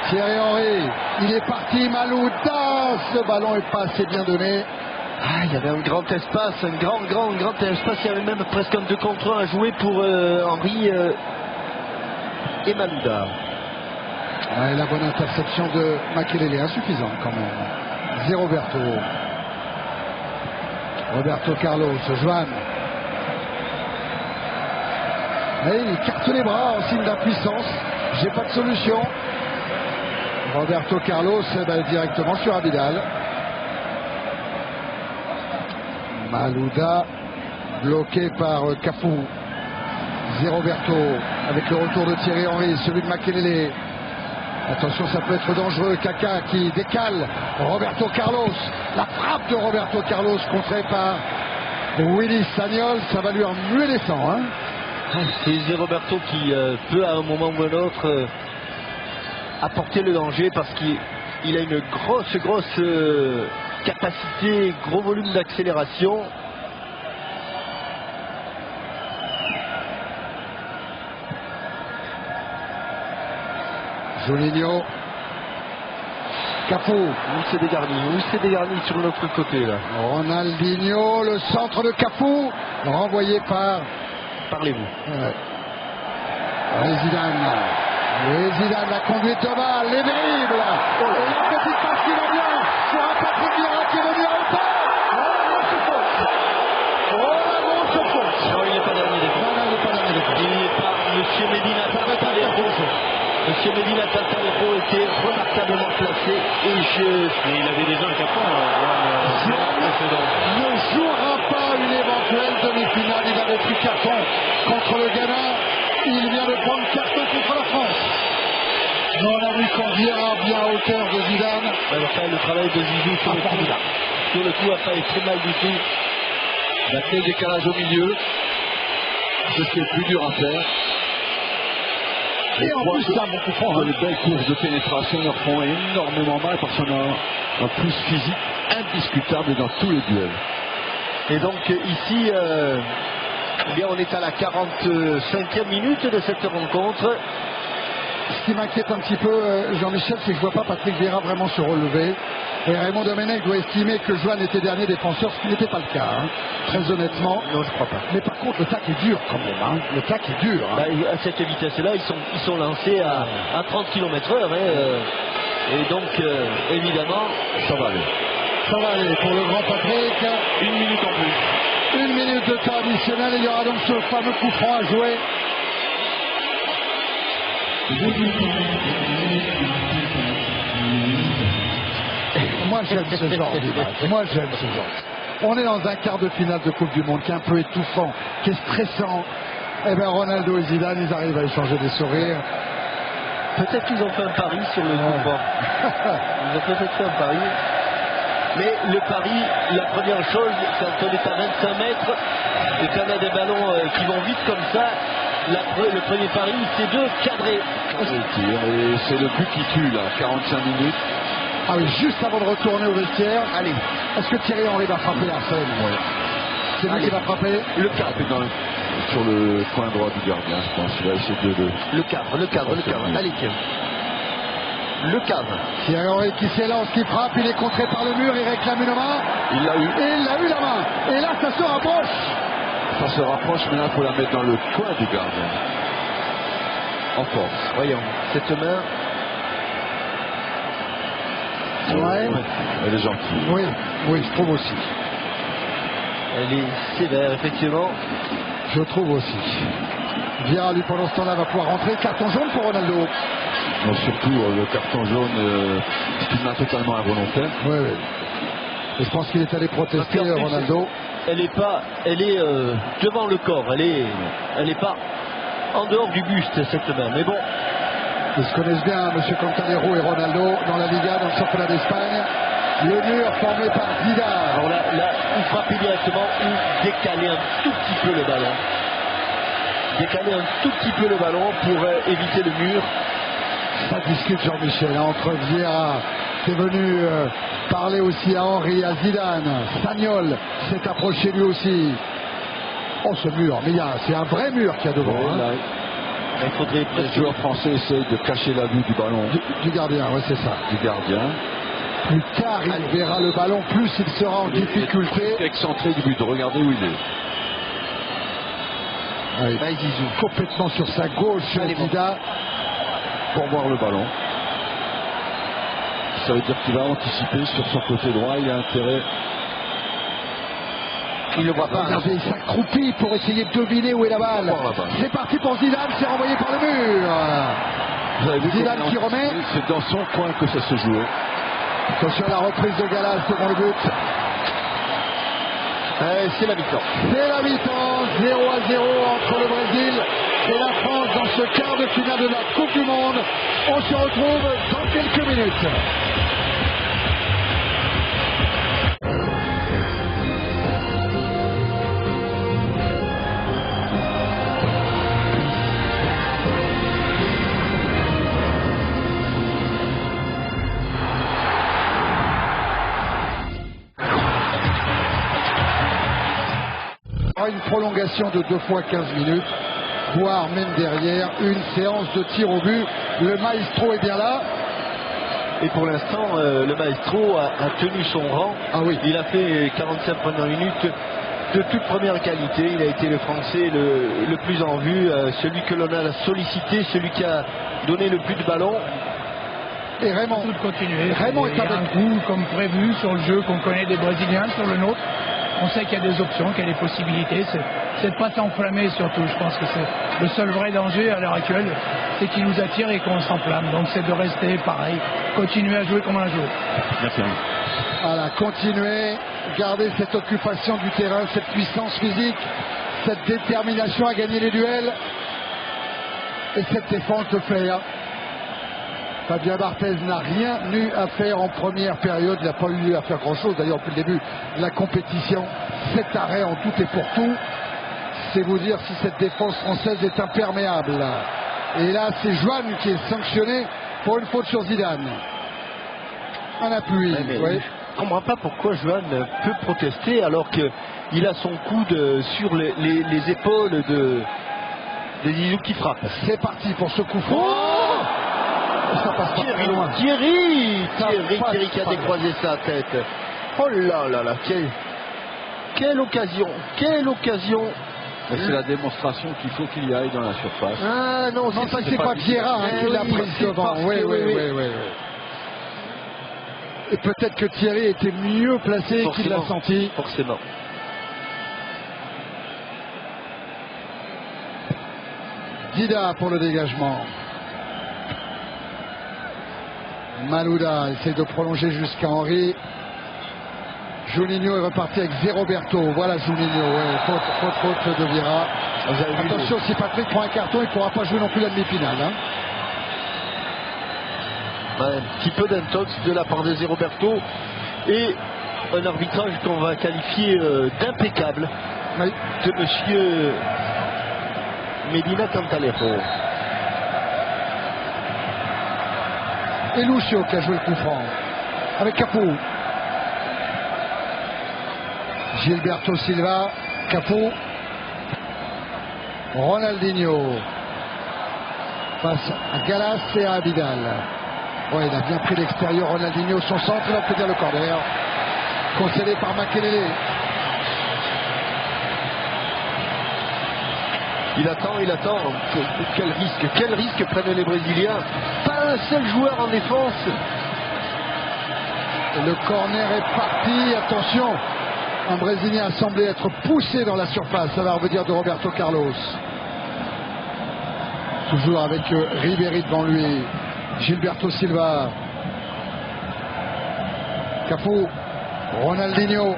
Thierry Henry, il est parti, Malouda, ce ballon est pas assez bien donné. Ah, il y avait un grand espace, un grand espace, il y avait même presque un 2 contre 1 à jouer pour Henry et Malouda. Et la bonne interception de Makelele, insuffisante quand même. Zé Roberto. Roberto Carlos, Joan. Et il carte les bras en signe d'impuissance. J'ai pas de solution. Roberto Carlos directement sur Vidal. Malouda bloqué par Cafu. Zé Roberto avec le retour de Thierry Henry, celui de Makelele. Attention, ça peut être dangereux. Kaka qui décale Roberto Carlos. La frappe de Roberto Carlos contrée par Willy Sagnol. Ça va lui remuer les sangs. Hein. C'est Zé Roberto qui peut à un moment ou un autre apporter le danger parce qu'il a une grosse capacité, gros volume d'accélération. Juninho. Cafu. Où c'est dégarni sur l'autre côté là. Ronaldinho, le centre de Cafu, renvoyé par... Parlez-vous. Zidane, la conduite de balle, les dribbles. Et la petite passe qui va bien sur un Patrick Vieira qui est venu à hauteur. La grosse faute. Non, il n'est pas dernier défense. Non, il n'est pas dernier défense. Il n'est pas Monsieur Medina Tatalero. Monsieur Medina Tatalero était remarquablement placé et il avait déjà un carton précédent. Ne jouera pas une éventuelle demi-finale. Il avait pris carton contre le Ghana. Il vient de prendre carton contre la France. Mais on a vu qu'on Vieira bien à hauteur de Zidane. Le travail de Zizou sur le coup a pas été mal du tout. Il a fait le décalage au milieu. C'est ce qui est le plus dur à faire. Et en plus, ça, mon coup franc, les belles courses de pénétration leur font énormément mal parce qu'on a un plus physique indiscutable dans tous les duels. Et donc ici, on est à la 45e minute de cette rencontre. Ce qui m'inquiète un petit peu, Jean-Michel, c'est que je vois pas Patrick Vieira vraiment se relever. Et Raymond Domenech doit estimer que Joanne était dernier défenseur, ce qui n'était pas le cas, hein, très honnêtement. Non, je crois pas. Mais par contre, le tac est dur quand même. Hein. Le tac est dur. Hein. Bah, à cette vitesse-là, ils sont lancés à 30 km/h. Et donc, évidemment, Ça va aller. Ça va aller pour le grand Patrick. 1 minute en plus. 1 minute de temps additionnel. Il y aura donc ce fameux coup franc à jouer. Moi j'aime ce genre d'image. Moi j'aime ce genre. On est dans un quart de finale de Coupe du Monde qui est un peu étouffant, qui est stressant. Eh bien Ronaldo et Zidane, ils arrivent à échanger des sourires. peut-être qu'ils ont fait un pari sur le coup franc. Ils ont peut-être fait un pari. Mais le pari, la première chose, quand on est à 25 mètres et qu'on a des ballons qui vont vite comme ça, le premier pari, c'est de cadrer. Et c'est le but qui tue, là, 45 minutes. Ah oui, juste avant de retourner au vestiaire. Allez, est-ce que Thierry Henry va frapper Arsène? Ouais. C'est lui qui va frapper. Le cadre sur le coin droit du gardien, je pense. Il va essayer de Le cadre. Allez, Thierry. Le cadre. Thierry Henry qui s'élance, qui frappe, il est contré par le mur, il réclame une main. Il l'a eu. Et il a eu la main. Et là, ça se rapproche. Ça se rapproche, mais là, il faut la mettre dans le coin du gardien. En force. Voyons, cette main. Ouais. Elle est gentille. Oui, oui, je trouve aussi. Elle est sévère, effectivement. Je trouve aussi. Vieira, lui, pendant ce temps-là, va pouvoir rentrer. Carton jaune pour Ronaldo. Non, surtout, le carton jaune, c'est une main totalement involontaire. Oui, oui. Et je pense qu'il est allé protester, Ronaldo. Elle est devant le corps. Elle est pas en dehors du buste, cette main. Mais bon. Ils se connaissent bien, M. Cantalero et Ronaldo, dans la Liga, dans le championnat d'Espagne. Le mur formé par Zidane. Alors là, ou frapper directement ou décaler un tout petit peu le ballon. Décaler un tout petit peu le ballon pour éviter le mur. Ça discute Jean-Michel entre Vieira, qui est venu parler aussi à Henry, à Zidane. Sagnol s'est approché lui aussi. Oh, ce mur, mais c'est un vrai mur qu'il y a devant. Ouais, hein. Il faudrait Les joueurs français essayent de cacher la vue du ballon. Du gardien, oui, c'est ça. Du gardien. Plus tard il verra le ballon, plus il sera en difficulté. Excentré du but, regardez où il est. Oui. Complètement sur sa gauche, Zidane. Pour voir le ballon. Ça veut dire qu'il va anticiper sur son côté droit, il a intérêt. Il ne voit pas. Regardez, il s'accroupit pour essayer de deviner où est la balle. C'est parti pour Zidane, c'est renvoyé par le mur. Vous avez vu Zidane qui remet. C'est dans son coin que ça se jouait. Attention à la reprise de Gallas devant le but. C'est la mi-temps. C'est la mi-temps, 0-0 entre le Brésil et la France dans ce quart de finale de la Coupe du Monde. On se retrouve dans quelques minutes. Une prolongation de 2 fois 15 minutes, voire même derrière une séance de tir au but. Le maestro est bien là. Et pour l'instant, le maestro a tenu son rang. Ah oui. Il a fait 45 premières minutes de toute première qualité. Il a été le Français le plus en vue, celui que l'on a sollicité, celui qui a donné le plus de ballons. Et Raymond, de continuer. Raymond Il y a un coup comme prévu sur le jeu qu'on connaît des Brésiliens, sur le nôtre. On sait qu'il y a des options, qu'il y a des possibilités. C'est de ne pas s'enflammer surtout. Je pense que c'est le seul vrai danger à l'heure actuelle, c'est qu'il nous attire et qu'on s'enflamme. Donc c'est de rester pareil, continuer à jouer comme on a joué. Merci. voilà, continuer, garder cette occupation du terrain, cette puissance physique, cette détermination à gagner les duels et cette défense de fer. Fabien Barthez n'a rien eu à faire en première période, il n'a pas eu à faire grand chose d'ailleurs depuis le début de la compétition. 7 arrêts en tout et pour tout, c'est vous dire si cette défense française est imperméable. Et là c'est Joanne qui est sanctionné pour une faute sur Zidane. Un appui. Ouais, Oui. je ne comprends pas pourquoi Joanne peut protester alors qu'il a son coude sur les épaules de Zizou qui frappe. C'est parti pour ce coup franc. Ça passe pas très loin. Thierry Ça passe qui a pas décroisé sa tête. Oh là là là, quelle occasion, quelle occasion. Mais c'est la démonstration qu'il faut qu'il y aille dans la surface. Ah non, Non, ça c'est c'est pas Vieira qui l'a prise c'est devant. parce Oui, que- oui, oui, oui. Et peut-être que Thierry était mieux placé qu'il l'a Forcément. senti. Forcément. Dida pour le dégagement. Malouda essaie de prolonger jusqu'à Henry. Juninho est reparti avec Zéroberto. Voilà Juninho, ouais. Faute de Vieira. Vous avez vu Attention, si Patrick prend un carton, il ne pourra pas jouer non plus la demi-finale. Hein. Ouais, un petit peu d'intox de la part de Zéroberto et un arbitrage qu'on va qualifier d'impeccable Oui. de monsieur Medina Cantalero. Et Lucio qui a joué le coup franc. Avec Capo. Gilberto Silva. Capo. Ronaldinho. Face à Gallas et à Abidal. Ouais, il a bien pris l'extérieur. Ronaldinho, son centre, il va obtenir le corner. Concédé par Makelele. Il attend. Quel risque prennent les Brésiliens. Pas un seul joueur en défense. Et le corner est parti. Attention, un Brésilien a semblé être poussé dans la surface. Ça va revenir de Roberto Carlos. Toujours avec Ribéry devant lui. Gilberto Silva. Capo. Ronaldinho.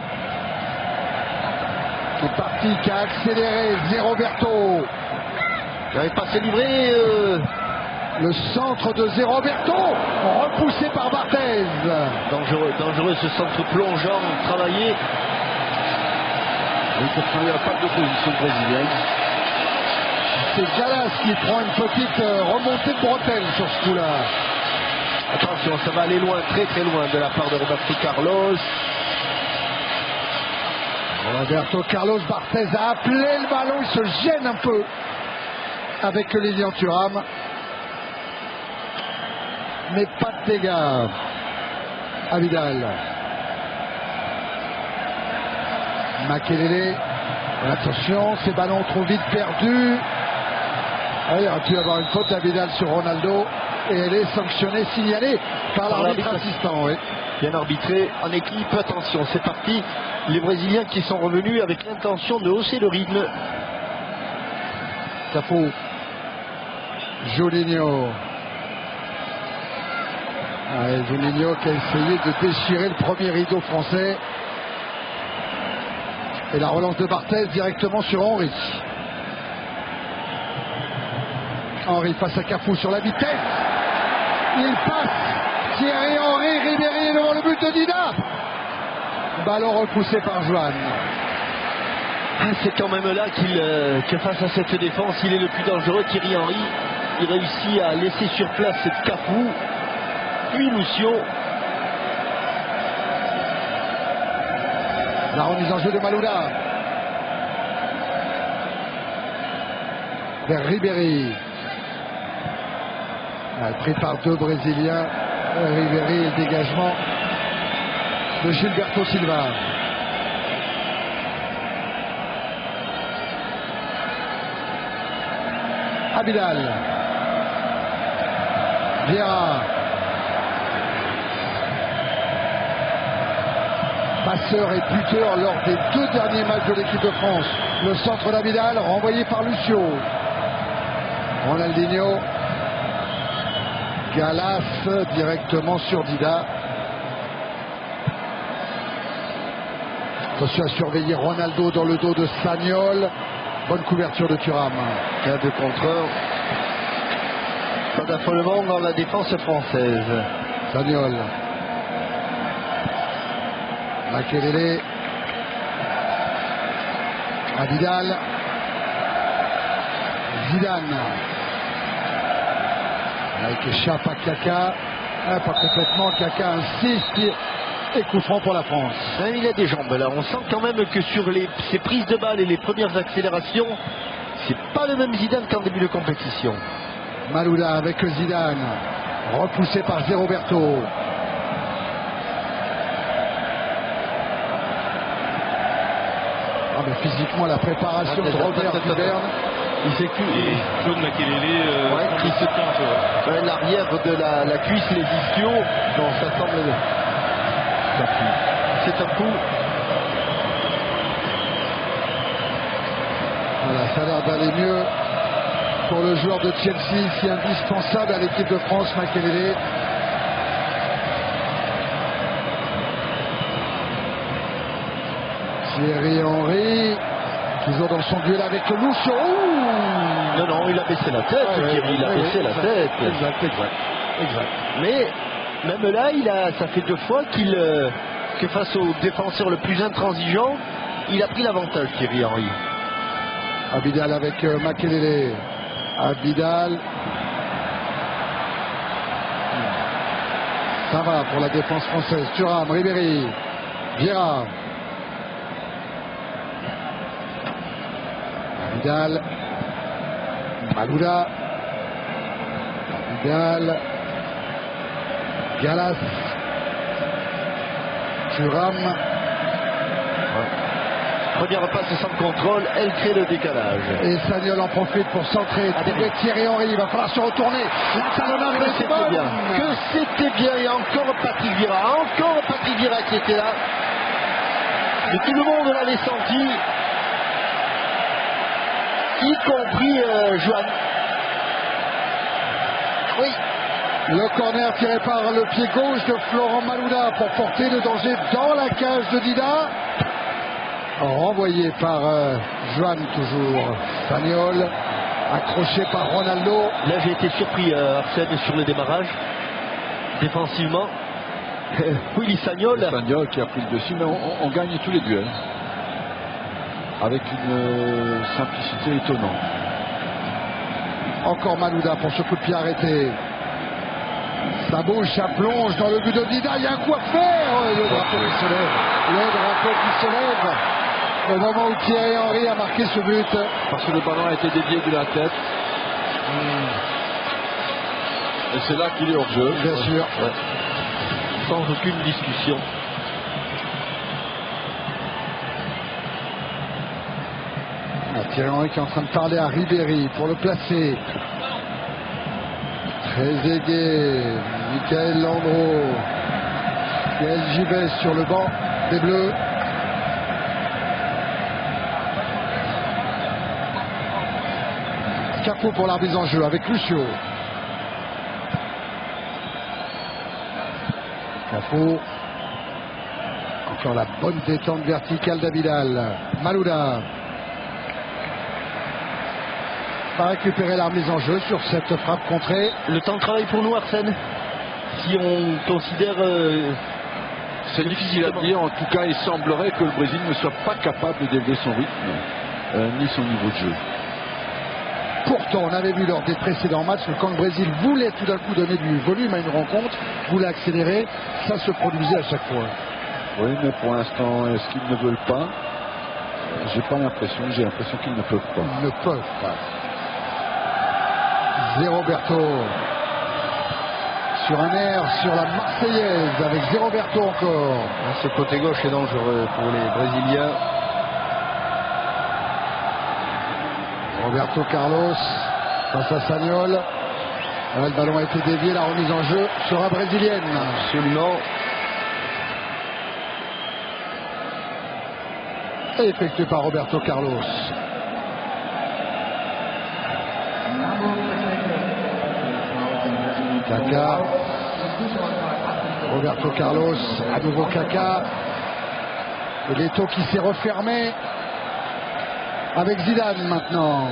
Qui est parti, qui a accéléré. Zéroberto. Il n'avait pas se livrer. Le centre de Zéroberto. Repoussé par Barthez. Dangereux ce centre plongeant, travaillé. Oui, pourtant, il n'y a pas d'opposition brésilienne. C'est Gallas qui prend une petite remontée de bretelle sur ce coup-là. Attention, ça va aller loin, très très loin de la part de Roberto Carlos. Roberto Carlos, Barthez a appelé le ballon, il se gêne un peu avec Lilian Thuram. Mais pas de dégâts. Abidal. Makelele. Attention, ces ballons trop vite perdus. Ah, il aurait pu avoir une faute d'Abidal sur Ronaldo. Et elle est sanctionnée, signalée par l'arbitre assistant. Oui. Bien arbitré en équipe, attention, c'est parti. Les Brésiliens qui sont revenus avec l'intention de hausser le rythme. Capo. Juninho. Juninho qui a essayé de déchirer le premier rideau français. Et la relance de Barthez directement sur Henry. Henry face à Cafu sur la vitesse. Il passe. Thierry Henry, Ribéry devant le but de Dida. Ballon repoussé par Joan. C'est quand même là que face à cette défense, il est le plus dangereux. Thierry Henry, il réussit à laisser sur place Cafu, puis Lucio. La remise en jeu de Malouda. Vers Ribéry. Pris par deux Brésiliens. Ribéry et le dégagement de Gilberto Silva. Abidal. Vieira. Passeur et buteur lors des deux derniers matchs de l'équipe de France. Le centre d'Abidal renvoyé par Lucio. Ronaldinho. Gallas directement sur Dida. Attention à surveiller Ronaldo dans le dos de Sagnol. Bonne couverture de Thuram. Cas de contre. Pas d'affolement dans la défense française. Sagnol. Makelele. Abidal. Zidane. Avec Chapa Kaka. Pas complètement. Kaka insiste. Et coup franc pour la France. Il a des jambes là. On sent quand même que sur ces prises de balles et les premières accélérations, c'est pas le même Zidane qu'en début de compétition. Malouda avec Zidane. Repoussé par Zé Roberto. Ah mais physiquement la préparation de Robert Duberne. Il s'excuse. Et Claude Makelele, il se tient un peu. l'arrière de la cuisse, les ischios. Non, ça semble. C'est un coup. Voilà, ça a l'air d'aller mieux pour le joueur de Chelsea, si indispensable à l'équipe de France, Makelele. Thierry Henry, toujours dans son duel avec Lucio. Non, il a baissé la tête, Thierry, il a baissé la tête. Exact. Mais même là, ça fait 2 fois que face au défenseur le plus intransigeant, il a pris l'avantage, Thierry Henry. Abidal avec Makelele. Abidal. Ça va pour la défense française. Thuram, Ribéry, Vieira. Abidal. Malouda. Abidal. Galas. Thuram. Première passe sans contrôle, elle crée le décalage. Et Sagnol en profite pour centrer. Avec Thierry Henry, il va falloir se retourner. La talonnade de c'était bien. Que c'était bien. Il y a encore Patrick Vieira qui était là. Mais tout le monde l'avait senti. Y compris Johan. Oui. Le corner tiré par le pied gauche de Florent Malouda pour porter le danger dans la cage de Dida. Renvoyé par Johan toujours. Sagnol, accroché par Ronaldo. Là j'ai été surpris Arsène sur le démarrage. Défensivement. Oui, Sagnol qui a pris le dessus, mais on gagne tous les duels. Avec une simplicité étonnante. Encore Malouda pour ce coup de pied arrêté. Ça bouge, ça plonge dans le but de Dida. Il y a un coup à faire. Le drapeau qui se lève. Au moment où Thierry Henry a marqué ce but. Parce que le ballon a été dévié de la tête. Et c'est là qu'il est hors jeu. Bien sûr. Ouais. Sans aucune discussion. Thierry Henry qui est en train de parler à Ribéry pour le placer. Très aigué. Michael Landreau. Gaël Gibès sur le banc des Bleus. Capo pour la mise en jeu avec Lucio. Capo. Encore la bonne détente verticale d'Abidal. Malouda va récupérer la mise en jeu sur cette frappe contrée. Le temps de travail pour nous, Arsène. Si on considère... c'est difficile à dire. En tout cas, il semblerait que le Brésil ne soit pas capable d'élever son rythme ni son niveau de jeu. Pourtant, on avait vu lors des précédents matchs que quand le Brésil voulait tout d'un coup donner du volume à une rencontre, voulait accélérer, ça se produisait à chaque fois. Oui, mais pour l'instant, est-ce qu'ils ne veulent pas? J'ai l'impression qu'ils ne peuvent pas. Ils ne peuvent pas. Zé Roberto sur un air sur la Marseillaise avec Zé Roberto encore. Ce côté gauche est dangereux pour les Brésiliens. Roberto Carlos face à Sagnol. Le ballon a été dévié, la remise en jeu sera brésilienne. Absolument. Et effectué par Roberto Carlos. Kaka. Roberto Carlos, à nouveau Kaka. Et l'étau qui s'est refermé avec Zidane maintenant.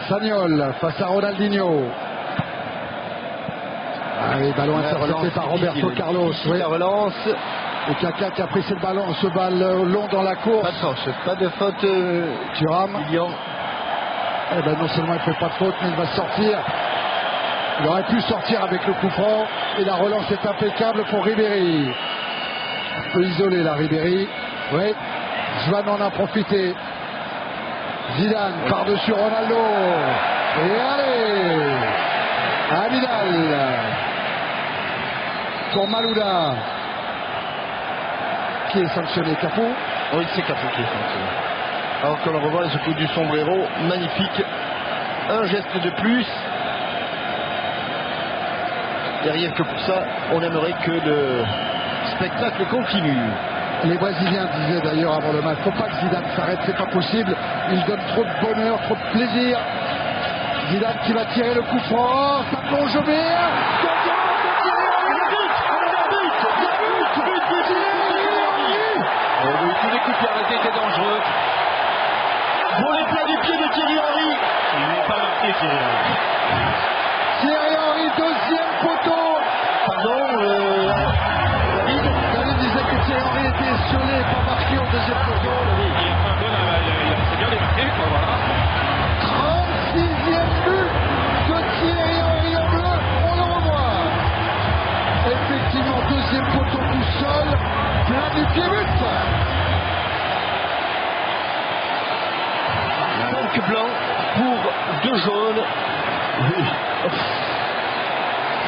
Sagnol face à Ronaldinho. Allez, ballon intercepté par Roberto Carlos. Oui. La relance. Et Kaka qui a pris ce ballon long dans la course. Pas de faute. Thuram. Eh ben non seulement il ne fait pas de faute, mais il va sortir. Il aurait pu sortir avec le coup franc. Et la relance est impeccable pour Ribéry. Un peu isolé là, Ribéry. Oui. Joan en a profité. Zidane par-dessus Ronaldo. Et allez! Abidal pour Malouda qui est sanctionné. Capo. Oui, c'est Capo qui est sanctionné. Alors qu'on le revoit ce coup du sombrero, magnifique. Un geste de plus. Et rien que pour ça, on aimerait que le spectacle continue. Les Brésiliens disaient d'ailleurs avant le match, faut pas que Zidane s'arrête, c'est pas possible. Il donne trop de bonheur, trop de plaisir. Zidane qui va tirer le coup franc, ça plonge au mur. Tous les coups de pied arrêtés étaient dangereux. Pour les plats du pied de Thierry Henry. Il n'est pas marqué, Thierry Henry. Thierry Henry, deuxième poteau. Pardon, David disait que Thierry Henry était estionné et pas marqué au deuxième poteau. Il a fait un bon, c'est bien démarqué, quoi, voilà. 36e but de Thierry Henry en bleu, on le revoit. Effectivement, deuxième poteau tout seul, plein du pied but. 5 blancs pour 2 jaunes.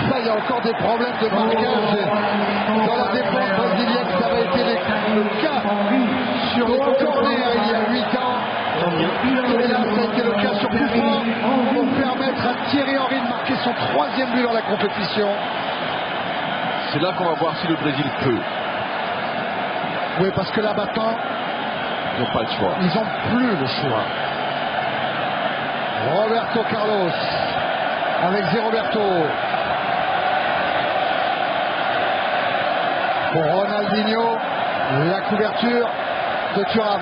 Ça, il y a encore des problèmes de marquage dans la défense brésilienne. Ça avait été le cas sur les corners il y a 8 ans. Et là, ça a été le cas sur coup franc pour permettre à Thierry Henry de marquer son 3e but dans la compétition. C'est là qu'on va voir si le Brésil peut. Oui, parce que là maintenant, Ils n'ont pas le choix. ils n'ont plus le choix. Roberto Carlos avec Zé Roberto. Pour Ronaldinho, la couverture de Thuram.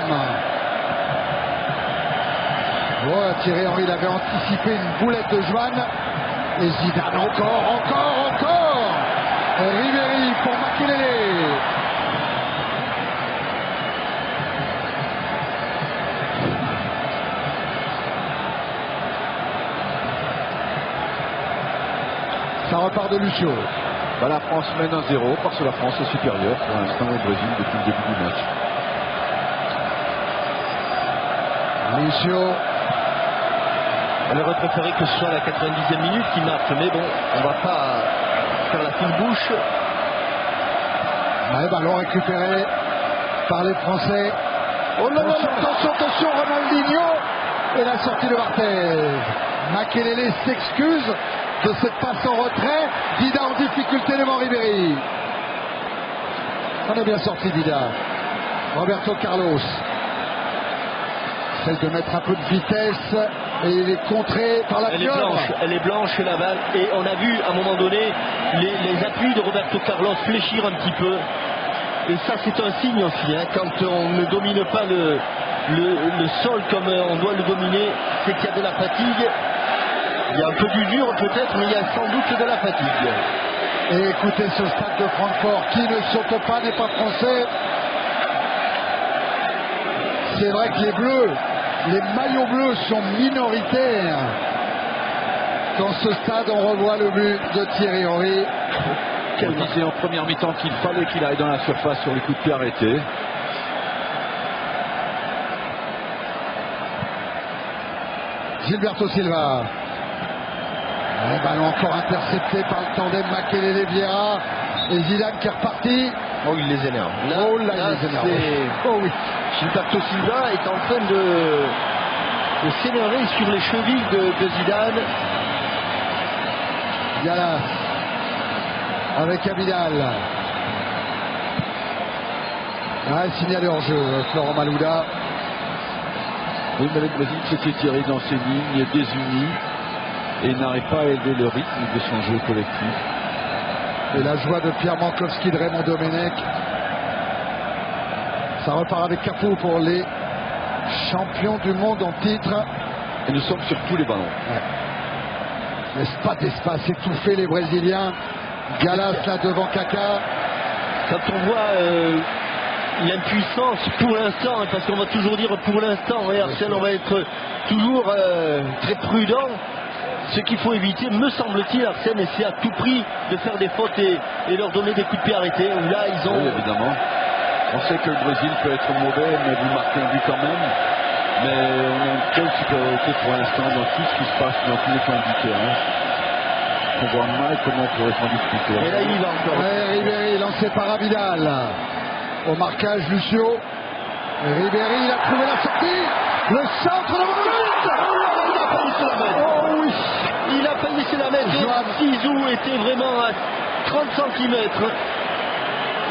Ouais, Thierry Henry il avait anticipé une boulette de Joanne. Et Zidane encore. Ribéry pour Makelele. Ça repart de Lucio. La France mène 1-0 parce que la France est supérieure pour l'instant au Brésil depuis le début du match. Lucio. On aurait préféré que ce soit la 90e minute qui marque, mais bon, on va pas faire la fine bouche. Ouais, ballon récupéré par les Français. Oh non, attention, Ronaldinho. Et la sortie de Barthez. Makelele s'excuse de cette passe en retrait. Dida en difficulté devant Ribéry. On a bien sorti Dida. Roberto Carlos essaie de mettre un peu de vitesse et il est contré par la pieuvre. Elle est blanche la balle, et on a vu à un moment donné les appuis de Roberto Carlos fléchir un petit peu, et ça c'est un signe aussi, hein, quand on ne domine pas le sol comme on doit le dominer, c'est qu'il y a de la fatigue. Il y a un peu d'usure peut-être, mais il y a sans doute de la fatigue. Et écoutez ce stade de Francfort qui ne saute pas, n'est pas français. C'est vrai que les bleus, les maillots bleus sont minoritaires. Dans ce stade, on revoit le but de Thierry Henry. On disait en première mi-temps qu'il fallait qu'il aille dans la surface sur les coups de pied arrêtés. Gilberto Silva. Le ballon encore intercepté par le tandem Makelele-Vieira. Et Zidane qui est reparti. Oh, il les énerve. Là, il les énerve. Oh oui. Gilberto Silva est en train de s'énerver sur les chevilles de Zidane. Galas avec Abidal. Signalé hors jeu, Florent Malouda. Oui, mais le Brésil s'était tiré dans ses lignes, désuni, et n'arrive pas à élever le rythme de son jeu collectif. Et la joie de Pierre Mankowski, de Raymond Domenech. Ça repart avec Capo pour les champions du monde en titre. Et nous sommes sur tous les ballons. Ouais. Laisse pas d'espace, étouffer les Brésiliens. Galas là devant Kaka. Quand on voit l'impuissance pour l'instant, parce qu'on va toujours dire pour l'instant, et Arsène, on va être toujours très prudent. Ce qu'il faut éviter, me semble-t-il, Arsène, c'est à tout prix de faire des fautes et leur donner des coups de pied arrêtés. Là, ils ont... Oui, évidemment. On sait que le Brésil peut être mauvais, mais vous marquez un but quand même. Mais on a une telle supériorité pour l'instant dans tout ce qui se passe dans tous les coins du terrain. pour voir mal comment on pourrait s'en discuter. Et là, il y va encore. Ouais, Ribéry lancé par Abidal. Au marquage, Lucio. Ribéry, il a trouvé la sortie. Le centre de Il a failli se la mettre. Oh oui. Il a failli se la mettre. Zizou était vraiment à 30 cm.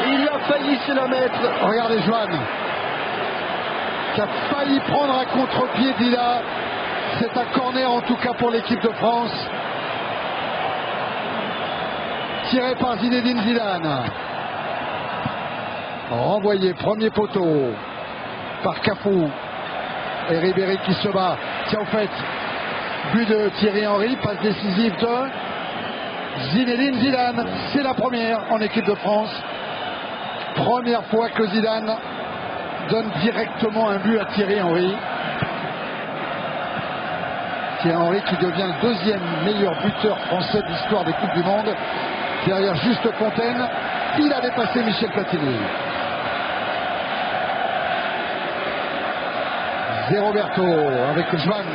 Il a failli se la mettre. Regardez Joanne, qui a failli prendre un contre-pied Dida. C'est un corner en tout cas pour l'équipe de France. Tiré par Zinedine Zidane. Renvoyé, premier poteau par Cafou. Et Ribéry qui se bat. Tiens, au fait, but de Thierry Henry, passe décisive de Zinedine Zidane. C'est la première en équipe de France. Première fois que Zidane donne directement un but à Thierry Henry. Thierry Henry qui devient le deuxième meilleur buteur français de l'histoire des Coupes du Monde. Derrière Juste Fontaine, il a dépassé Michel Platini. Zé Roberto avec Joanne.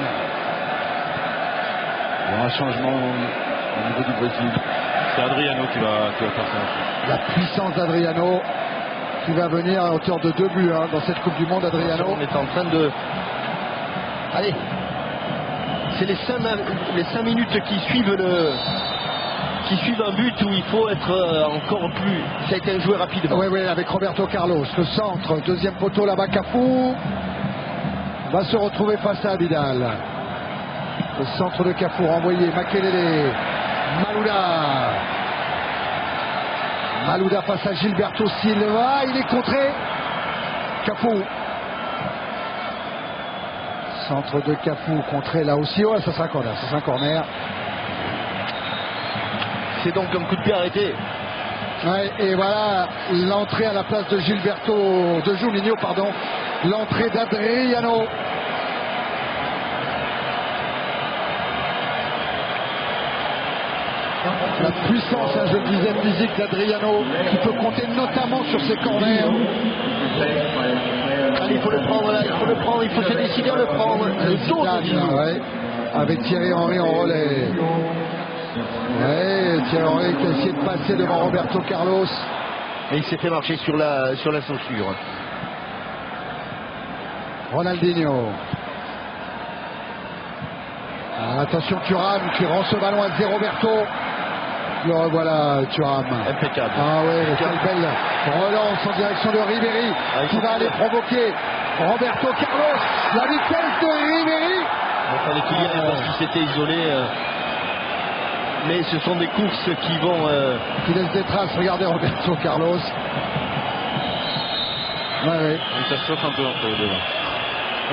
Il y a un changement au niveau du Brésil. C'est Adriano qui va faire ça. La puissance d'Adriano qui va venir à hauteur de 2 buts dans cette Coupe du Monde. Adriano. On est en train de... Allez. C'est les 5 minutes qui suivent un but où il faut être encore plus... Ça a été un joueur rapidement. Oui, avec Roberto Carlos. Le centre, deuxième poteau là-bas, Cafou va se retrouver face à Abidal. Le centre de Cafou renvoyé, Makelele, Malouda face à Gilberto Silva, il est contré. Cafou. Centre de Cafou contré là aussi. Oh, ça sera un corner. C'est donc un coup de pied arrêté. Ouais, et voilà l'entrée à la place de Juninho, l'entrée d'Adriano. La puissance, je le disais, physique d'Adriano, qui peut compter notamment sur ses corners. Allez, il faut le prendre là, il faut se décider à le prendre. Le tour de Zidane, ouais, avec Thierry Henry en relais. Ouais, Thierry Henry qui a essayé de passer devant Roberto Carlos. Et il s'est fait marcher sur la censure. Ronaldinho. Attention Thuram qui rend ce ballon à Zé Roberto. Le revoilà Thuram. Impeccable. Ah ouais, quelle belle relance en direction de Ribéry qui va aller provoquer Roberto Carlos. La vitesse de Ribéry. Il fallait qu'il y aille parce qu'il s'était isolé. Mais ce sont des courses qui vont... Qui laissent des traces. Regardez Roberto Carlos. Ouais. Et ça chauffe un peu entre les deux là.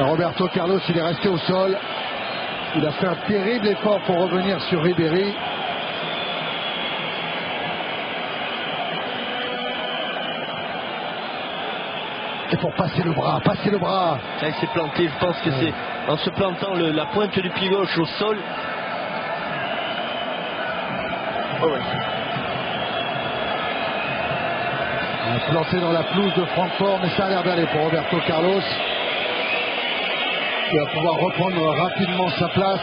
Roberto Carlos, il est resté au sol. Il a fait un terrible effort pour revenir sur Ribéry. Et pour passer le bras. Là, il s'est planté, je pense que c'est en se plantant la pointe du pied gauche au sol. Oh ouais. Planté dans la pelouse de Francfort, mais ça a l'air d'aller pour Roberto Carlos. Il va pouvoir reprendre rapidement sa place.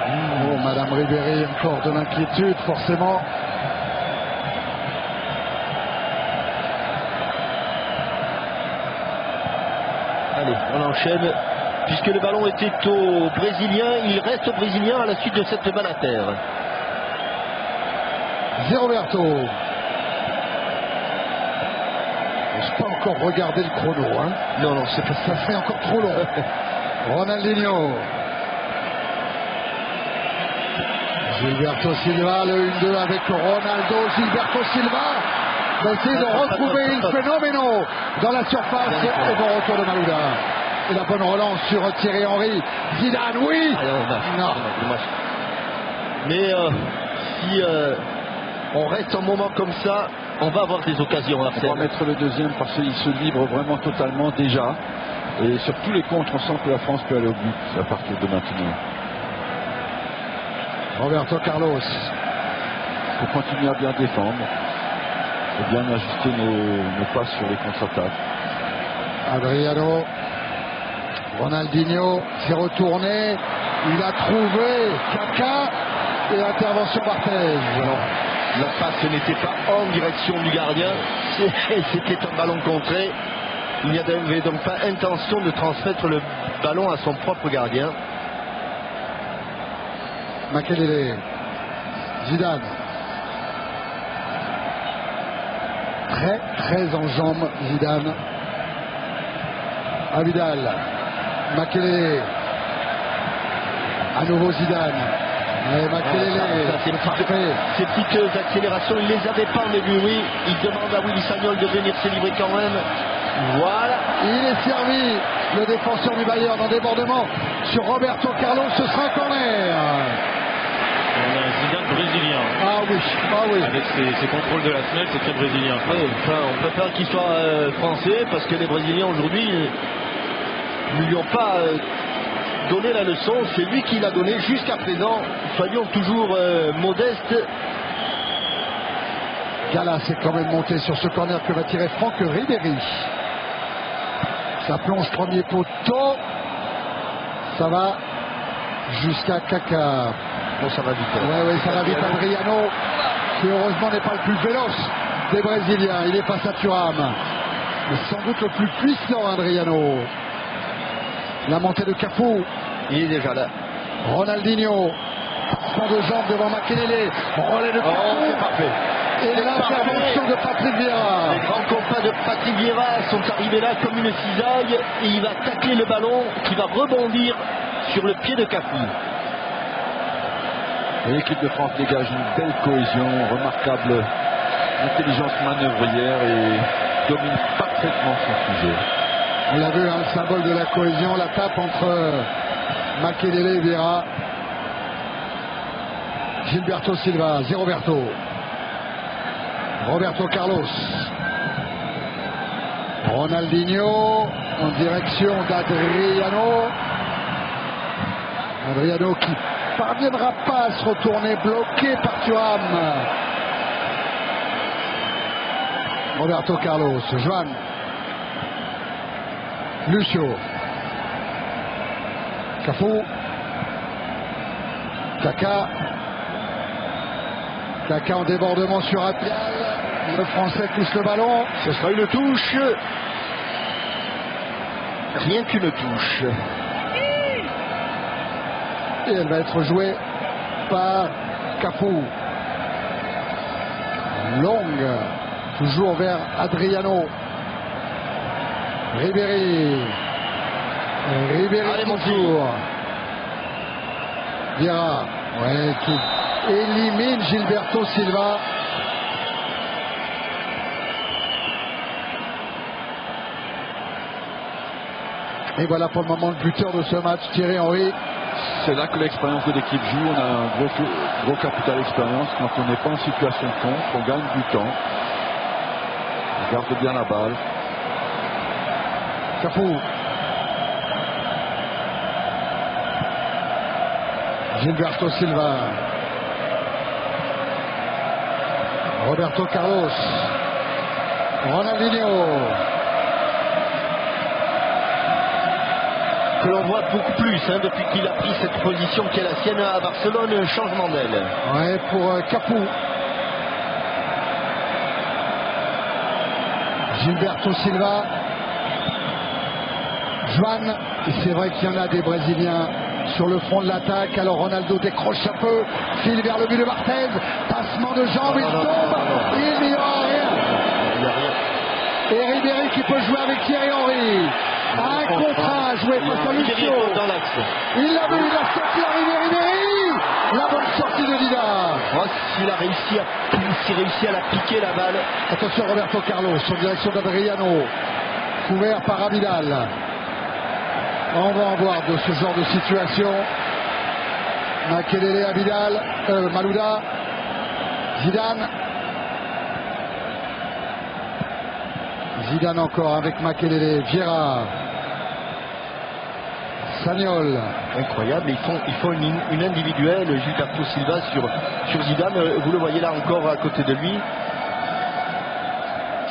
Oh, Madame Ribéry, encore de l'inquiétude, forcément. Allez, on enchaîne. Puisque le ballon était au Brésilien, il reste au Brésilien à la suite de cette balle à terre. Zé Roberto. Je n'ai pas encore regardé le chrono. Non, ça fait encore trop long. Ronaldinho. Gilberto Silva, le 1-2 avec Ronaldo. Gilberto Silva va essayer de retrouver il phénoménal dans la surface. Et bon retour de Malouda. Et la bonne relance sur Thierry Henry. Zidane, oui. Non. Mais si on reste un moment comme ça, on va avoir des occasions. On va mettre le deuxième parce qu'il se libre vraiment totalement déjà. Et sur tous les contres, on sent que la France peut aller au but à partir de maintenant. Roberto Carlos. Il faut continuer à bien défendre et bien ajuster nos passes sur les contre-attaques. Adriano. Ronaldinho s'est retourné. Il a trouvé Kaka et intervention Barthez. La passe n'était pas en direction du gardien, c'était un ballon contré. Il n'y avait donc pas intention de transmettre le ballon à son propre gardien. Makelele, Zidane. Très en jambes Zidane. Abidal, Makelele. À nouveau Zidane. Et Makelele, ces petites accélérations, il les avait pas en début, oui. Il demande à Willy Sagnol de venir se livrer quand même. Voilà. Il est servi, le défenseur du Bayern en débordement sur Roberto Carlos, ce sera un corner. On a un Zidane brésilien. Ah oui. Avec ses contrôles de la semelle, c'est très brésilien. Oui, enfin, on préfère qu'il soit français parce que les Brésiliens aujourd'hui ne lui ont pas donné la leçon. C'est lui qui l'a donné jusqu'à présent. Soyons toujours modestes. Gallas est quand même monté sur ce corner que va tirer Franck Ribéry. Ça plonge premier poteau. Ça va jusqu'à Kaka. Bon, ça va vite. Oui, ça va vite. Adriano, qui heureusement n'est pas le plus véloce des Brésiliens. Il est face à Thuram. Mais sans doute le plus puissant, Adriano. La montée de Cafu. Il est déjà là. Ronaldinho. Passement de jambes devant Makelele. Relais de Cafu. C'est parfait. Et l'intervention de Patrick Vieira. Les grands copains de Patrick Vieira sont arrivés là comme une cisaille et il va tacler le ballon qui va rebondir sur le pied de Cafu. L'équipe de France dégage une belle cohésion, remarquable intelligence manœuvrière et domine parfaitement son sujet. On l'a vu, le symbole de la cohésion, la tape entre Makelele et Vieira. Gilberto Silva, Roberto Carlos. Ronaldinho en direction d'Adriano. Adriano qui parviendra pas à se retourner, bloqué par Thuram. Roberto Carlos, Joan. Lucio. Cafu. Kaka. Kaka en débordement sur Abidal. Le Français touche le ballon. Ce sera une touche. Rien qu'une touche. Et elle va être jouée par Cafu. Longue. Toujours vers Adriano. Ribéry. Allez, toujours. Vieira. Ouais, qui élimine Gilberto Silva. Et voilà pour le moment le buteur de ce match, Thierry Henry. C'est là que l'expérience de l'équipe joue. On a un gros capital expérience. Quand on n'est pas en situation de contre, on gagne du temps. On garde bien la balle. Cafu. Gilberto Silva. Roberto Carlos. Ronaldinho. Que l'on voit beaucoup plus depuis qu'il a pris cette position qui est la sienne à Barcelone, un changement d'aile. Ouais, pour Cafu. Gilberto Silva. Joan. Et c'est vrai qu'il y en a des Brésiliens sur le front de l'attaque. Alors Ronaldo décroche un peu, file vers le but de Barthez. Passement de jambes, il tombe. Il n'y aura rien. Et Ribéry qui peut jouer avec Thierry Henry. Un contrat à jouer face à Lucio. Il l'a vu, il a sorti arrivé Ribéry. La bonne sortie de Dida. Oh, s'il a réussi à la piquer la balle. Attention Roberto Carlos en direction d'Adriano. Couvert par Abidal. On va en voir de ce genre de situation. Makelele, Abidal, Malouda, Zidane. Zidane encore avec Makelele, Vieira, Sagnol. Incroyable, ils font une individuelle, Gilberto Silva sur Zidane. Vous le voyez là encore à côté de lui.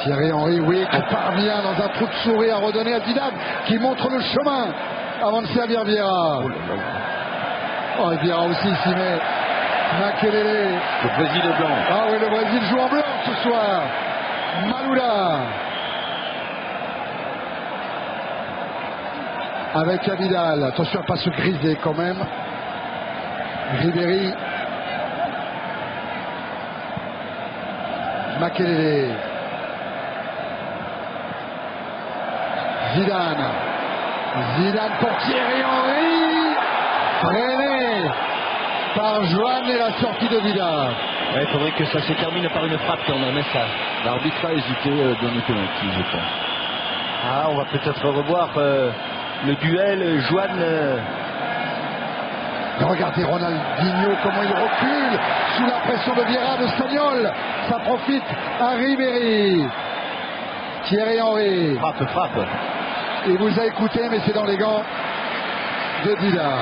Thierry Henry, oui, qui parvient dans un trou de souris à redonner à Zidane, qui montre le chemin avant de servir Vieira. Oh, il dira aussi s'y met. Makelele. Le Brésil est blanc. Ah oui, le Brésil joue en blanc ce soir. Malula. Avec Abidal. Attention à ne pas se griser quand même. Ribéry. Makelele. Zidane. Zidane pour Thierry Henry. Freiné par Joan et la sortie de Vida. Il faudrait que ça se termine par une frappe quand même, ça. L'arbitre a hésité dans le penalty, je pense. Ah, on va peut-être revoir le duel Joan. Regardez Ronaldinho, comment il recule sous la pression de Vieira, de Stagnol. Ça profite à Ribéry. Thierry Henry. Frappe. Il vous a écouté, mais c'est dans les gants de Dida.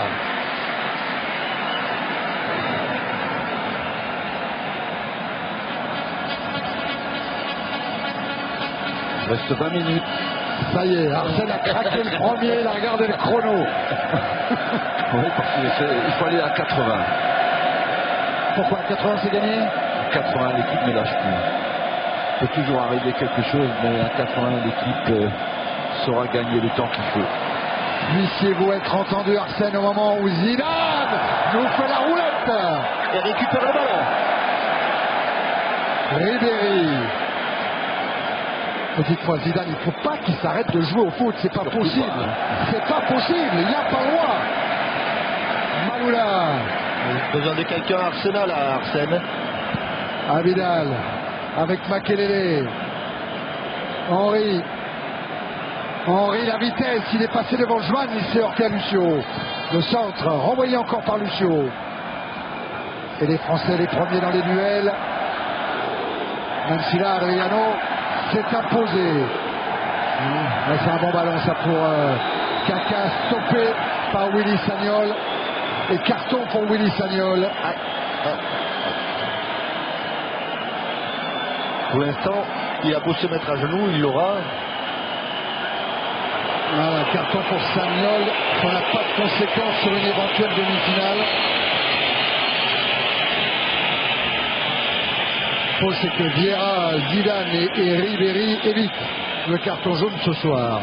Il reste 20 minutes. Ça y est, Arsène a craqué le premier, il a regardé le chrono. Oui, parce qu'il faut aller à 80. Pourquoi 80 c'est gagné? 80, l'équipe ne lâche plus. Il peut toujours arriver quelque chose, mais à 80, l'équipe saura gagner le temps qu'il faut. Puissiez-vous être entendu, Arsène, au moment où Zidane nous fait la roulette Et récupère le ballon. Ribéry. Petite fois, Zidane, il ne faut pas qu'il s'arrête de jouer au foot, c'est pas possible. C'est pas possible, il n'a pas le droit. Malula. Besoin de quelqu'un à Arsenal, à Arsène. Abidal avec Makelele. Henry. Henry, la vitesse, il est passé devant Joan, il s'est heurté à Lucio. Le centre, renvoyé encore par Lucio. Et les Français, les premiers dans les duels. Même si là, Adriano s'est imposé. C'est un bon ballon, ça, pour Kaka, stoppé par Willy Sagnol. Et carton pour Willy Sagnol. Pour l'instant, il a beau se mettre à genoux, il l'aura. Voilà, carton pour Sagnol. Ça n'a pas de conséquence sur une éventuelle demi-finale. Ce qu'il faut, c'est que Vieira, Zidane et Ribéry évitent le carton jaune ce soir.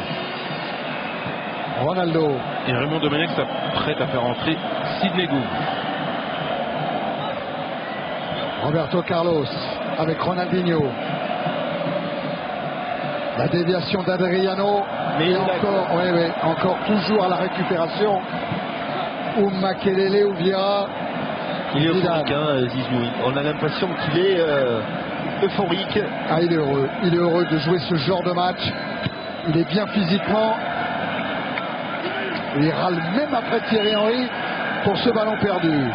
Ronaldo. Et Raymond Domenech s'apprête à faire entrer Sidney Govou. Roberto Carlos avec Ronaldinho. La déviation d'Adriano. Mais et encore toujours à la récupération. Ou Makelele ou Vieira. Il est euphorique, hein, Zizou. On a l'impression qu'il est euphorique. Ah, il est heureux. Il est heureux de jouer ce genre de match. Il est bien physiquement. Il râle même après Thierry Henry pour ce ballon perdu.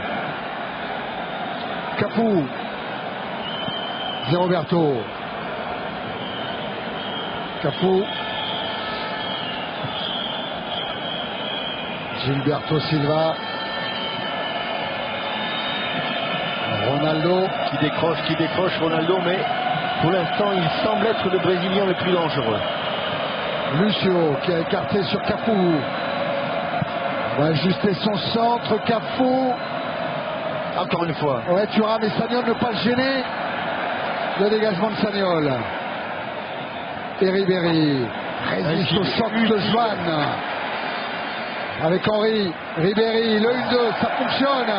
Cafu. Zé Roberto. Cafu. Gilberto Silva. Ronaldo. Qui décroche Ronaldo, mais pour l'instant, il semble être le Brésilien le plus dangereux. Lucio qui a écarté sur Cafu. Va ajuster son centre, Cafu. Encore une fois. Ouais, Thuram et Sagnol ne pas le gêner. Le dégagement de Sagnol. Et Ribéry résiste au centre de Joan. Avec Henry. Ribéry, le 1-2, ça fonctionne.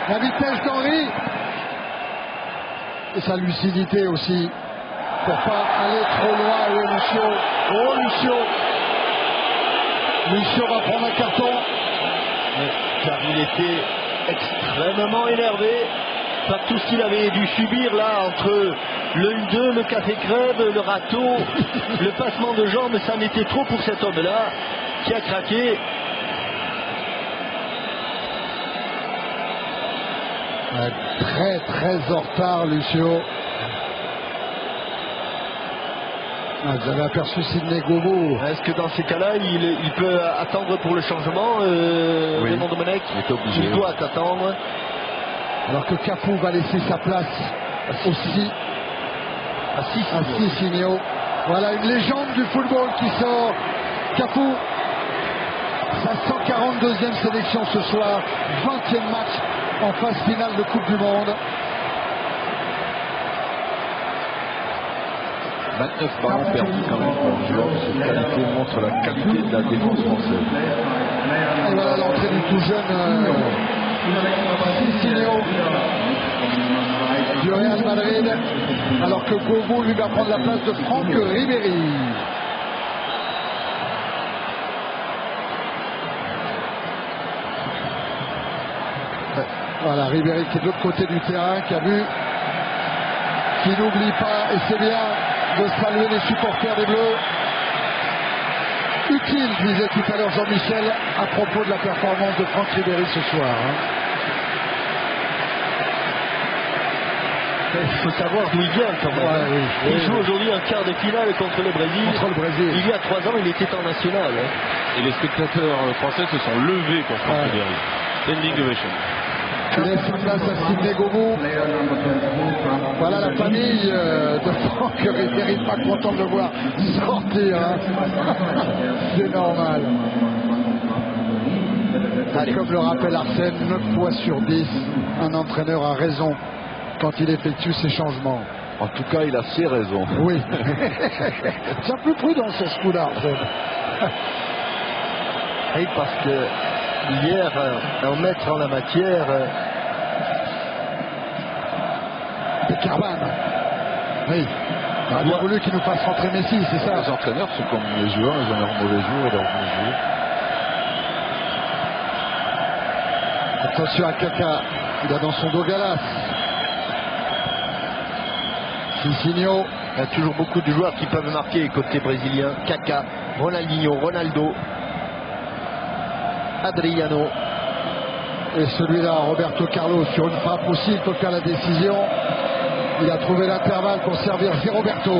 La vitesse d'Henry. Et sa lucidité aussi. Pour pas aller trop loin. Et Lucio. Oh, Lucio. Lucio va prendre un carton. Car il était extrêmement énervé par tout ce qu'il avait dû subir là entre le 1-2, le café crève, le râteau, le passement de jambes. Ça en était trop pour cet homme-là qui a craqué. Très très en retard, Lucio. Vous avez aperçu Sidney Govou. Est-ce que dans ces cas-là, il peut attendre pour le changement, oui. Raymond Domenech? Il doit attendre. Alors que Cafu va laisser sa place aussi à Cicinho. Voilà une légende du football qui sort. Cafu. Sa 142e sélection ce soir, 20e match en phase finale de Coupe du Monde. 29 ballons perdus quand même pour un joueur de cette qualité, montre la qualité de la défense française. Et voilà l'entrée du tout jeune Cicinho du Real Madrid, alors que Gobo lui va prendre la place de Franck Ribéry. Voilà, Ribéry qui est de l'autre côté du terrain, qui a vu, qui n'oublie pas, et c'est bien de saluer les supporters des Bleus. Utile, disait tout à l'heure Jean-Michel, à propos de la performance de Franck Ribéry ce soir. Il faut savoir d'où il vient quand même. Ouais, oui. Il joue aujourd'hui un quart de finale contre le Brésil. Contre le Brésil. Il y a 3 ans, il était en national. Et les spectateurs français se sont levés pour Franck Ribéry. Standing ovation. Il laisse sa place à Sidney Govou. Voilà la famille de Franck Ribéry, pas content de le voir sortir. C'est normal. Comme le rappelle Arsène, 9 fois sur 10, un entraîneur a raison quand il effectue ses changements. En tout cas, il a ses raisons. Oui. C'est un peu prudent sur ce coup-là, Arsène. Oui, parce que hier, un maître en la matière. Carvan. Oui. On a voulu qu'il nous fasse rentrer Messi, c'est ça. Les entraîneurs sont comme les joueurs, ils ont leurs mauvais jours et leurs bons jours. Attention à Kaka, il a dans son dos Galas. Cicinho. Il y a toujours beaucoup de joueurs qui peuvent marquer côté brésilien. Kaka, Ronaldinho, Ronaldo, Adriano. Et celui-là, Roberto Carlos, sur une frappe aussi, il peut faire la décision. Il a trouvé l'intervalle pour servir Zéroberto.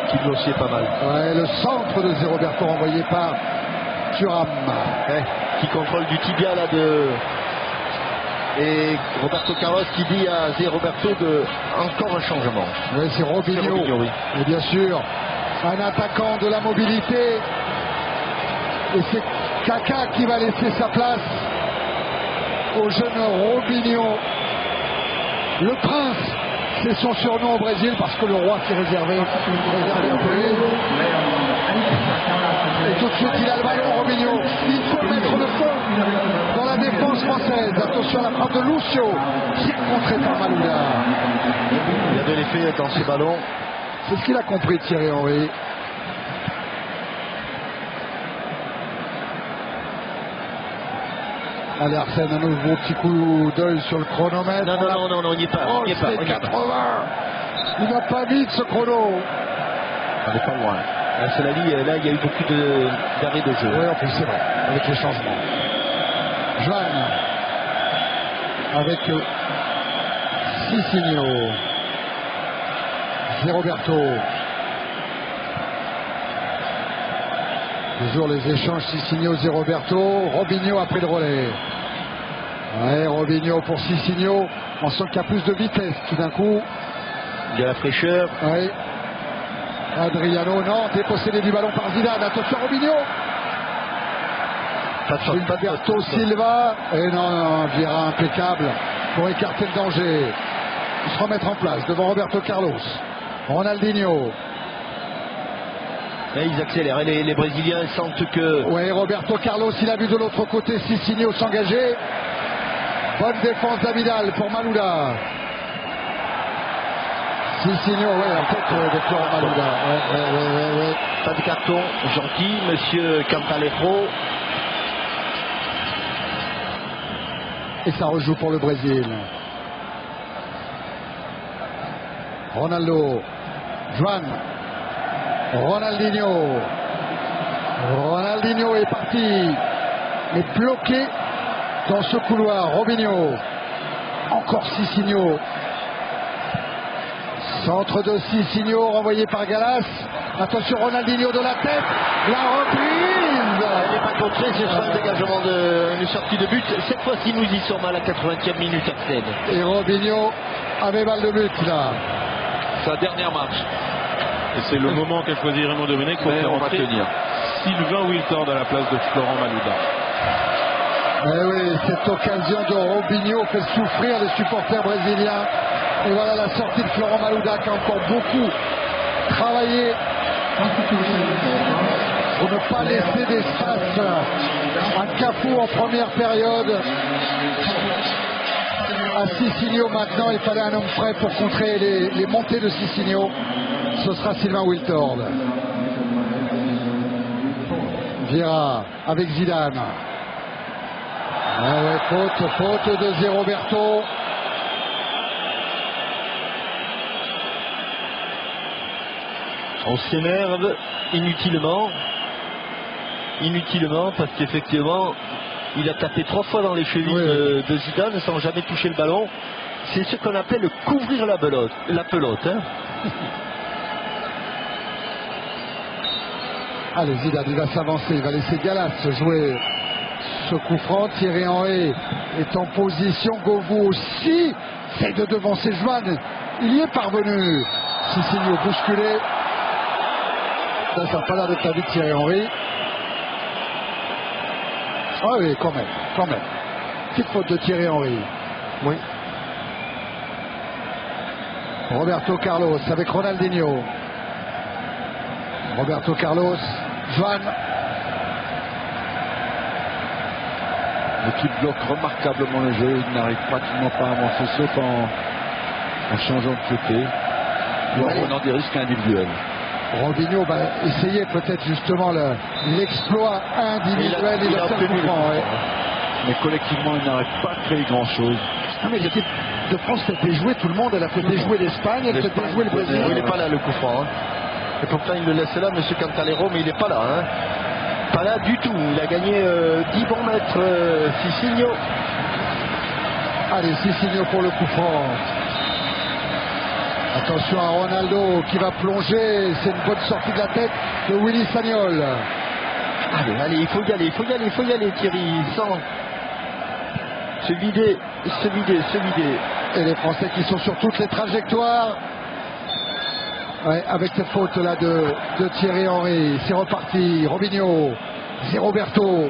Qui bloquait pas mal. Ouais, le centre de Zéroberto envoyé par Thuram. Qui contrôle du tibia là de. Et Roberto Carlos qui dit à Zéroberto de encore un changement. Oui, c'est Robinho. Oui. Et bien sûr, un attaquant de la mobilité. Et c'est Kaka qui va laisser sa place au jeune Robinho. Le prince, c'est son surnom au Brésil parce que le roi s'est réservé un peu. Et tout de suite, il a le ballon, Robinho. Il faut mettre le feu dans la défense française. Attention à la frappe de Lucio, qui est contrée par Malouda. Il y avait l'effet dans ces ballons. C'est ce qu'il a compris, Thierry Henry. Allez, Arsène, un nouveau petit coup d'œil sur le chronomètre. Non, on n'y est pas. Oh, c'est 80. Il n'a pas vite ce chrono. On n'est pas loin. Cela dit, là, il y a eu beaucoup d'arrêts de jeu. Oui, en plus, c'est vrai, avec les changements. Joanne, avec Cicinho, Zéroberto. Toujours les échanges Cicinho, Zéroberto. Robinho a pris le relais. Ouais, Robinho pour Cicinho. On sent qu'il y a plus de vitesse tout d'un coup. Il y a la fraîcheur. Oui. Adriano, non, dépossédé du ballon par Zidane. Attention Robinho. Gilberto Silva. Et non, Vieira impeccable pour écarter le danger. Se remettre en place devant Roberto Carlos. Ronaldinho. Et ils accélèrent. Et les Brésiliens sentent que. Oui, Roberto Carlos, il a vu de l'autre côté Cicinho s'engager. Bonne défense d'Abidal pour Malouda. Cicinho, oui, en tête de Florent Malouda. Ouais. Pas de carton gentil, monsieur Cantalejo. Et ça rejoue pour le Brésil. Ronaldo. Juan. Ronaldinho. Ronaldinho est parti. Mais bloqué dans ce couloir. Robinho. Encore Cicinho. Centre de Cicinho renvoyé par Galas. Attention Ronaldinho de la tête. La reprise. Elle n'est pas contrée, ce sera un dégagement une sortie de but. Cette fois-ci, nous y sommes à la 80e minute, Arsène. Et Robinho avait balle de but là. Sa dernière marche. Et c'est le moment qu'a choisi Raymond Domenech pour faire on va entrer tenir. Sylvain Wiltord à la place de Florent Malouda. Eh oui, cette occasion de Robinho fait souffrir les supporters brésiliens. Et voilà la sortie de Florent Malouda qui a encore beaucoup travaillé pour ne pas laisser d'espace à Cafu en première période. À Cicinho maintenant, il fallait un homme frais pour contrer les montées de Cicinho. Ce sera Sylvain Wiltord. Vieira avec Zidane. Ah ouais, faute de Zé Roberto. On s'énerve inutilement parce qu'effectivement il a tapé 3 fois dans les chevilles de Zidane sans jamais toucher le ballon. C'est ce qu'on appelle couvrir la pelote, hein. Allez, Zidane, il va s'avancer, il va laisser Gallas jouer ce coup franc. Thierry Henry est en position, Govou aussi essaye de devancer Joanne, il y est parvenu. Cicinho bousculé. Ça n'a pas l'air d'être la vie de Thierry Henry. Ah oui, quand même. Petite faute de Thierry Henry. Oui. Roberto Carlos avec Ronaldinho. Roberto Carlos, Joanne. L'équipe bloque remarquablement le jeu, il n'arrive pratiquement pas à avancer sauf en changeant de côté ou en prenant des risques individuels. Robinho va essayer peut-être justement l'exploit individuel. Il a fait le coup franc, ouais. Mais collectivement, il n'arrive pas à créer grand-chose. Ah, mais l'équipe de France fait déjouer tout le monde. Elle a fait déjouer l'Espagne, elle fait déjouer le Brésil. Il n'est pas là le coup franc. Hein. Et pourtant il le laisse là, M. Cantalero, mais il n'est pas là. Hein. Pas là du tout. Il a gagné 10 bons mètres, Cicinho. Allez, Cicinho pour le coup franc. Attention à Ronaldo qui va plonger. C'est une bonne sortie de la tête de Willy Sagnol. Allez, il faut y aller, Thierry, sans se vider. Et les Français qui sont sur toutes les trajectoires. Ouais, avec cette faute là de Thierry Henry. C'est reparti. Robinho, Zé Roberto,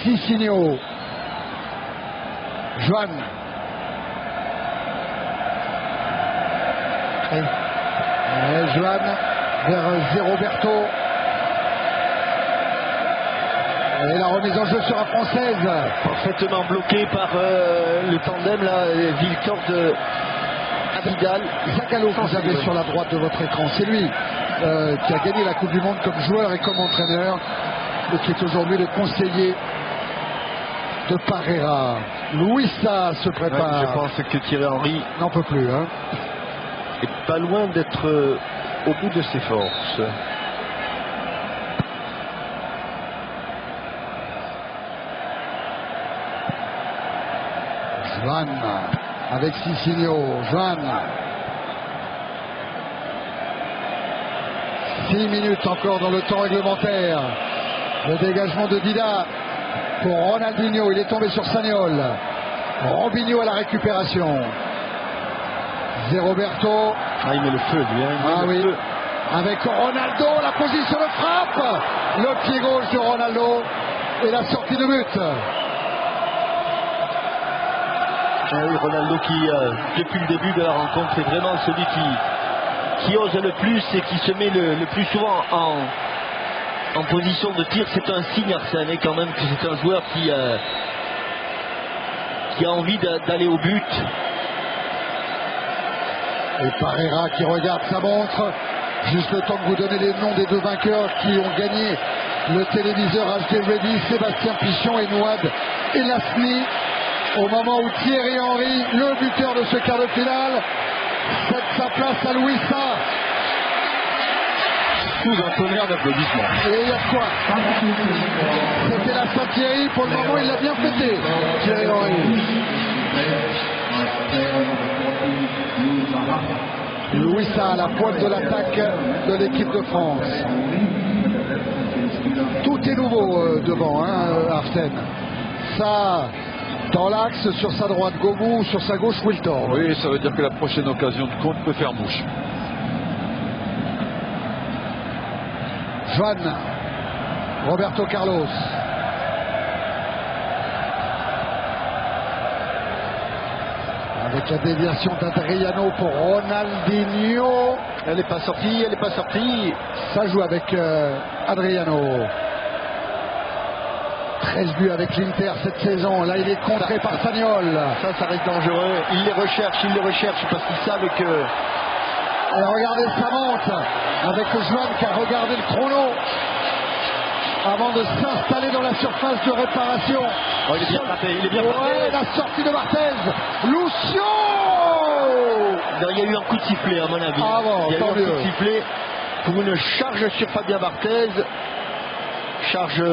Cicinho, Joanne. Joanne vers Zé Roberto. Et la remise en jeu sera française. Parfaitement bloqué par le tandem là, Wiltord Vidal. Zagallo que vous avez sur la droite de votre écran, c'est lui qui a gagné la Coupe du Monde comme joueur et comme entraîneur et qui est aujourd'hui le conseiller de Parreira. Luisa se prépare. Je pense que Thierry Henry n'en peut plus. Hein. Est pas loin d'être au bout de ses forces. Joanne avec Cicinho. Joanne. 6 minutes encore dans le temps réglementaire. Le dégagement de Dida pour Ronaldinho. Il est tombé sur Sagnol. Robinho à la récupération. Zé Roberto. Il met le feu, lui. Le feu. Avec Ronaldo, la position de frappe. Le pied gauche de Ronaldo et la sortie de but. Oui, Ronaldo qui, depuis le début de la rencontre, est vraiment celui qui ose le plus et qui se met le plus souvent en position de tir. C'est un signe, Arsène, quand même, que c'est un joueur qui a envie d'aller au but. Et Parreira qui regarde sa montre. Juste le temps de vous donner les noms des 2 vainqueurs qui ont gagné le téléviseur HD Ready, Sébastien Pichon et Nouad Elasni. Au moment où Thierry Henry, le buteur de ce quart de finale, cède sa place à Luisa. Sous un tonnerre d'applaudissements. Et il y a quoi? C'était la Saint-Thierry, pour le moment il l'a bien fêté, Thierry Henry. Luisa à la pointe de l'attaque de l'équipe de France. Tout est nouveau devant, Arsène. Ça, dans l'axe, sur sa droite Govou, sur sa gauche Wiltord. Oui, ça veut dire que la prochaine occasion de compte peut faire mouche. Joan, Roberto Carlos. Avec la déviation d'Adriano pour Ronaldinho. Elle n'est pas sortie, elle n'est pas sortie. Ça joue avec Adriano. 13 buts avec l'Inter cette saison. Là, il est contré par Sagnol. Ça reste dangereux. Ils les recherchent parce qu'ils savent que... Et regardez, ça monte avec Joan qui a regardé le chrono avant de s'installer dans la surface de réparation. Oh, il est bien frappé, il est bien frappé. Ouais, la sortie de Barthez. Lucio. Non, il y a eu un coup de sifflet à mon avis. Ah bon, il y a eu un tant coup mieux. de sifflet pour une charge sur Fabien Barthez. Charge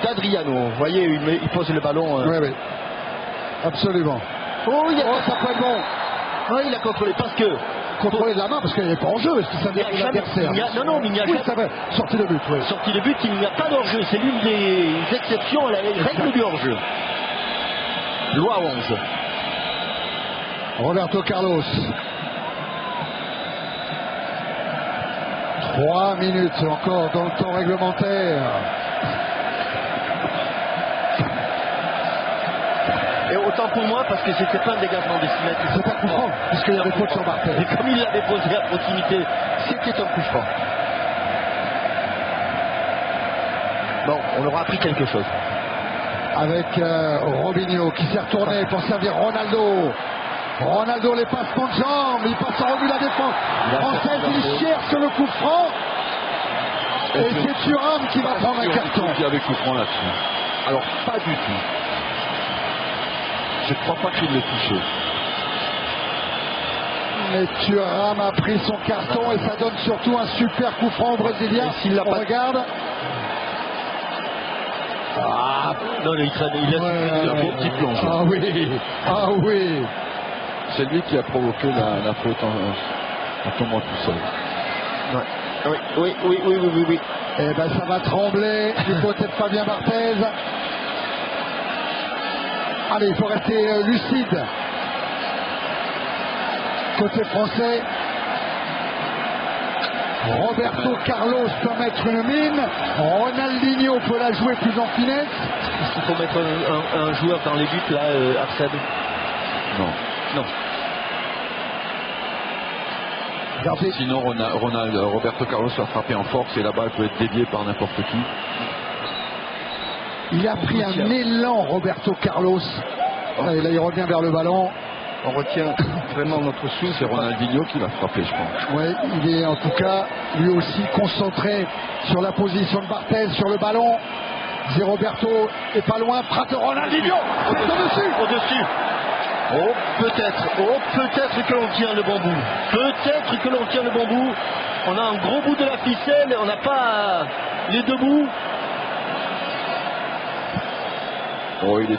d'Adriano. Vous voyez, il pose le ballon. Oui, oui. Absolument. Oh, ça peut être bon. Oui, il a contrôlé parce que... Contrôler de la main parce qu'il n'est pas en jeu. Est-ce que ça vient de l'adversaire? Non, mais il n'y a oui, jamais... ça va. Sortie de but, oui. Sortie de but, il n'y a pas d'hors-jeu. C'est l'une des exceptions à la règle du hors-jeu. Loi 11. Roberto Carlos. 3 minutes encore dans le temps réglementaire. Et autant pour moi parce que c'était pas un dégagement de 6 mètres. C'est un coup franc, puisqu'il y a des fautes sur Barthez. Et comme il l'avait posé à proximité, c'était un coup franc. Bon, on aura appris quelque chose. Avec Robinho qui s'est retourné pour servir Ronaldo. Ronaldo, les passements de jambes, il passe en revue la défense française, il cherche le coup franc. Et c'est Thuram qui va prendre un carton. Il y avait coup franc là-dessus. Alors, pas du tout. Je ne crois pas qu'il l'ait touché. Mais Thuram a pris son carton et ça donne surtout un super coup franc au Brésilien. S'il l'a pas... regarde. Ah, non, il a un beau petit plonge. Ah oui, ah oui. C'est lui qui a provoqué la faute en tombant tout seul. Ouais. Oui. Eh ben ça va trembler du côté de Fabien Barthez. Allez, il faut rester lucide. Côté français, Roberto Carlos peut mettre une mine. Ronaldinho peut la jouer plus en finesse. Est-ce qu'il faut mettre un joueur dans les buts là, Arsène? Non. Regardez. Sinon, Roberto Carlos va frapper en force et la balle peut être déviée par n'importe qui. Il a pris un élan, Roberto Carlos. Et là, il revient vers le ballon. On retient vraiment notre souffle. C'est Ronaldinho qui l'a frappé, je pense. Oui, il est en tout cas lui aussi concentré sur la position de Barthez, sur le ballon. Roberto est pas loin, frappe de Ronaldinho. C'est Au-dessus. Peut-être que l'on tient le bon bout. Peut-être que l'on tient le bon bout. On a un gros bout de la ficelle, on n'a pas les deux bouts. Oh, il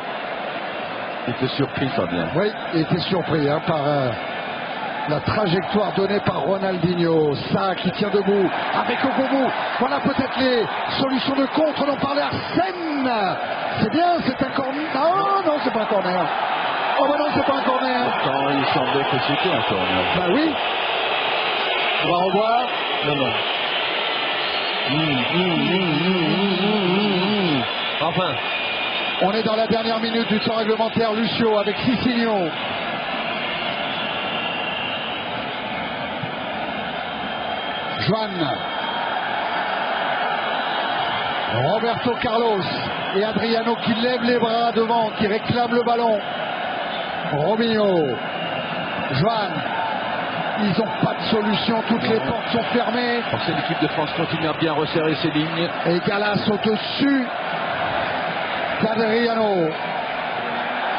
était surpris, Fabien. Oui, il était surpris par la trajectoire donnée par Ronaldinho. Ça qui tient debout avec au bon bout. Voilà peut-être les solutions de contre dont parlait Arsène. C'est bien, c'est un corner. Non, c'est pas un corner. Oh bah non, c'est pas un corner. Pourtant, il semblait que c'était un corner. Bah oui. On va revoir. Non. Enfin. On est dans la dernière minute du temps réglementaire. Lucio avec Cicinho. Joan. Roberto Carlos et Adriano qui lèvent les bras devant, qui réclament le ballon. Robinho. Joan. Ils n'ont pas de solution, toutes les portes sont fermées. Parce que l'équipe de France continue à bien resserrer ses lignes. Et Gallas au-dessus d'Adriano.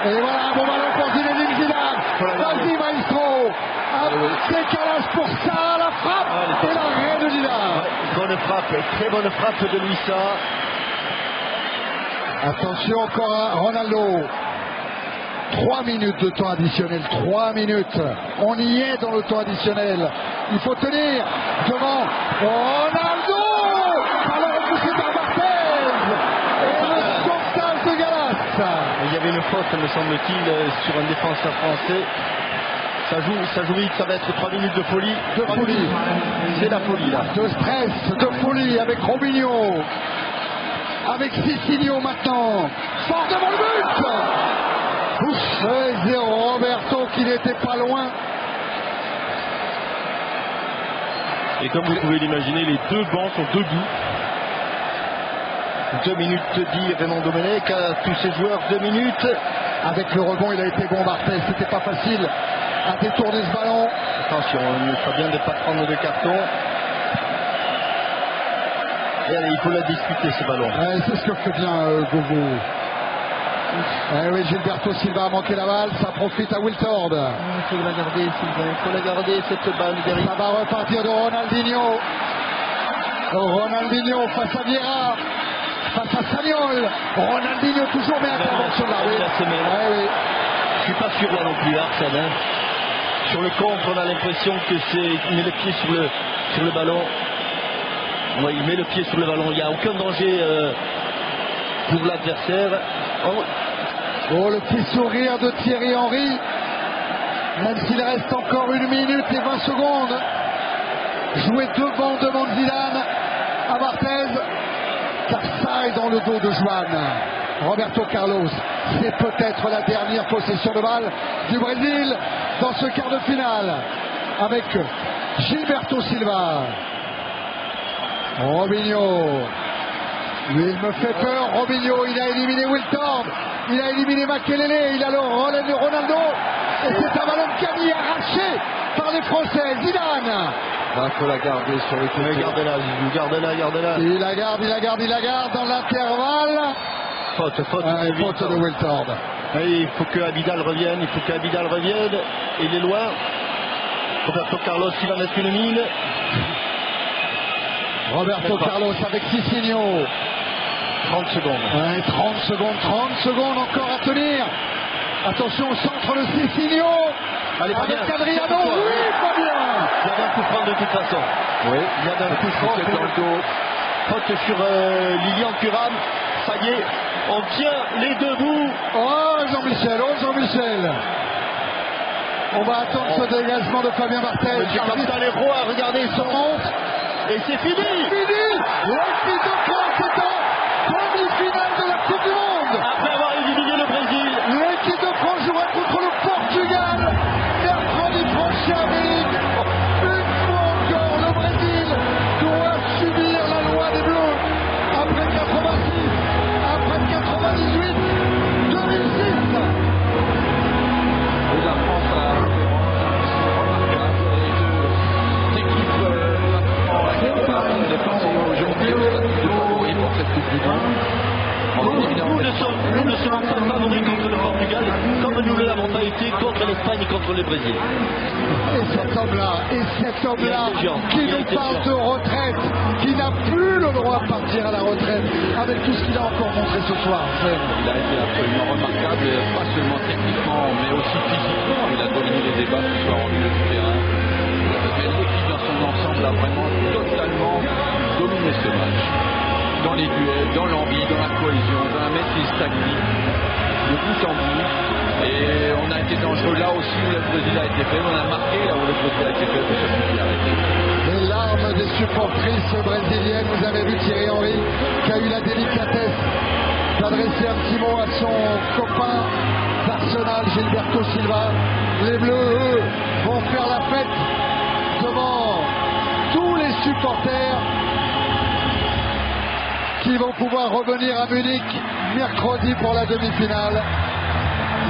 Et voilà un bon ballon pour Zinedine Zidane. Vas-y maestro. C'est Gallas pour ça, la frappe et l'arrêt de Zidane. Bonne frappe, très bonne frappe de Luisa. Attention encore à Ronaldo. 3 minutes de temps additionnel, 3 minutes. On y est dans le temps additionnel. Il faut tenir devant Ronaldo. Alors repoussé par Barthez. Et le sauvetage de Gallas. Il y avait une faute, me semble-t-il, sur un défenseur français. Ça joue vite, ça va être 3 minutes de folie. De folie. C'est la folie là. De stress, de folie avec Robinho. Avec Cicinho maintenant. Fort devant le but. Ouf, 0 Roberto qui n'était pas loin. Et comme vous pouvez l'imaginer, les deux bancs sont debout. 2 minutes 10, Raymond Domenech à tous ses joueurs, 2 minutes. Avec le rebond, il a été bon, Barthez. C'était pas facile à détourner ce ballon. Attention, il ne faut bien de ne pas prendre de carton. Et allez, il faut la discuter ce ballon. C'est ce que fait bien Gogo. Oui, Gilberto Silva a manqué la balle, ça profite à Wiltord. Il faut la garder, Sylvain, il faut la garder cette balle derrière. Ça va repartir de Ronaldinho. Ronaldinho face à Vieira, face à Sagnol. Ronaldinho toujours, mais intervention de l'arbitre. Oui. Je suis pas sûr là non plus, Arsène. Sur le contre, on a l'impression que il met le pied sur le ballon. Ouais, il met le pied sur le ballon, il n'y a aucun danger pour l'adversaire. Oh, le petit sourire de Thierry Henry, même s'il reste encore 1 minute et 20 secondes. Jouer devant Zidane à Barthez, car ça est dans le dos de Juan. Roberto Carlos, c'est peut-être la dernière possession de balle du Brésil dans ce quart de finale, avec Gilberto Silva. Robinho, lui il me fait peur. Robinho, il a éliminé Wiltord, il a éliminé Makelele, il a le Ronaldo, et c'est un ballon qui a mis arraché par les Français. Zidane, il faut la garder sur le côté. Gardez-la. Il la garde dans l'intervalle. Faute de Wiltord. Il faut que Abidal revienne, il est loin. Roberto Carlos, il va mettre une mine. Roberto Carlos avec Cicinho. 30 secondes. 30 secondes encore à tenir. Attention au centre de Cicinho. Allez, avec Adriano. Oui, pas bien. Il y avait un coup franc de toute façon. Oui, il y avait un coup franc dans le dos. Faute sur Lilian Thuram. Ça y est, on tient les deux bouts. Oh Jean-Michel. On va attendre ce dégagement de Fabien Barthez. Dans les rois, regardez, ils se montent. Et c'est fini. L'équipe de France est en demi-finale de la Coupe du Monde. Après avoir éliminé le Brésil. L'équipe de France jouera contre le Portugal mercredi prochain à Munich. Une fois encore, le Brésil doit subir la loi des Bleus. Après 86, après 98, 2006. Et la France a aujourd'hui pour cette Coupe du Monde. Nous ne serons pas favoris contre le Portugal comme nous ne l'avons pas été contre l'Espagne et contre le Brésil. Et cet homme-là qui nous parle de retraite, qui n'a plus le droit de partir à la retraite avec tout ce qu'il a encore montré ce soir. Il a été absolument remarquable, pas seulement techniquement mais aussi physiquement. Il a dominé les débats ce soir au milieu du terrain. Mais l'équipe dans son ensemble a vraiment totalement dominé ce match. Dans les duels, dans l'envie, dans la cohésion, dans la maîtrise tactique, de bout en bout. Et on a été dangereux là aussi où le Brésil a été faible. On a marqué là où le Brésil a été faible, ça suffit à arrêter. Les larmes des supportrices brésiliennes. Vous avez vu Thierry Henry qui a eu la délicatesse d'adresser un petit mot à son copain d'Arsenal, Gilberto Silva. Les Bleus, eux, vont faire la fête devant tous les supporters qui vont pouvoir revenir à Munich mercredi pour la demi-finale.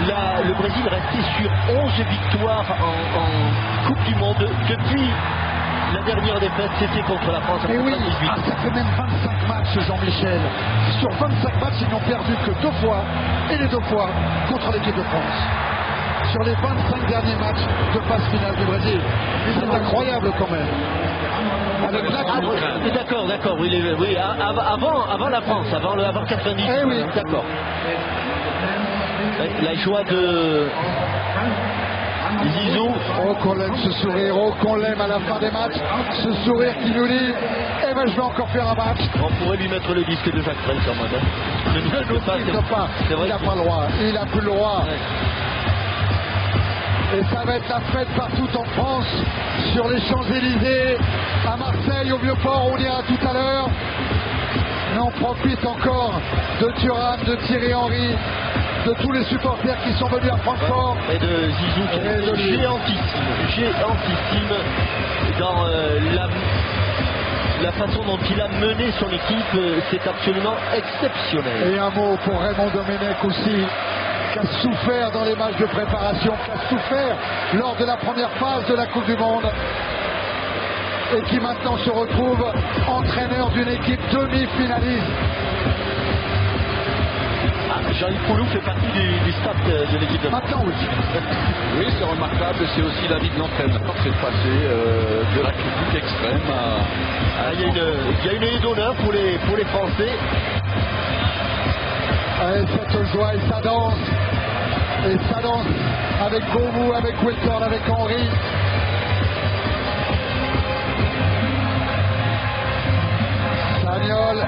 Le Brésil restait sur 11 victoires en Coupe du Monde depuis la dernière défaite, c'était contre la France en 2018. Ça fait même 25 matchs, Jean-Michel. Sur 25 matchs, ils n'ont perdu que 2 fois, et les 2 fois contre l'équipe de France. Sur les 25 derniers matchs de phase finale du Brésil. C'est incroyable quand même. Avec D'accord, oui, avant la France, avant 90. Eh oui. D'accord. La joie de Zizou. Oh qu'on l'aime ce sourire, oh qu'on l'aime à la fin des matchs, ce sourire qui nous dit eh ben je vais encore faire un match. On pourrait lui mettre le disque de Jacques Brel quand même. Il n'a pas le droit, il n'a plus le droit. Et ça va être la fête partout en France, sur les Champs-Élysées, à Marseille, au Vieux-Port, on ira tout à l'heure. Mais on profite encore de Thuram, de Thierry Henry, de tous les supporters qui sont venus à Francfort. Et de Zizou qui est géantissime dans la façon dont il a mené son équipe, c'est absolument exceptionnel. Et un mot pour Raymond Domenech aussi, qui a souffert dans les matchs de préparation, qui a souffert lors de la première phase de la Coupe du Monde et qui maintenant se retrouve entraîneur d'une équipe demi-finaliste. Jean-Yves Pouloux fait partie du staff de l'équipe de Maintenant, oui. Oui, c'est remarquable, c'est aussi la vie de l'entraîneur, c'est de passer de la critique extrême à... Il y a une haie d'honneur pour les Français. Et cette joie et ça danse avec Gomu, avec Wilton, avec Henry. Sagnol,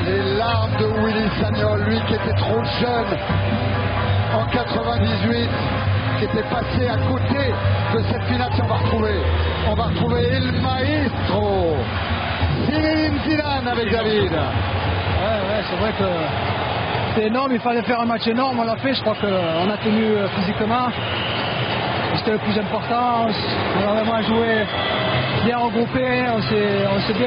les larmes de Willy Sagnol, lui qui était trop jeune en 98, qui était passé à côté de cette finale. On va retrouver El Maestro, Zinedine Zidane avec David. Ouais, c'est vrai que c'est énorme, il fallait faire un match énorme, on l'a fait, je crois qu'on a tenu physiquement. C'était le plus important, on a vraiment joué bien regroupé, on s'est bien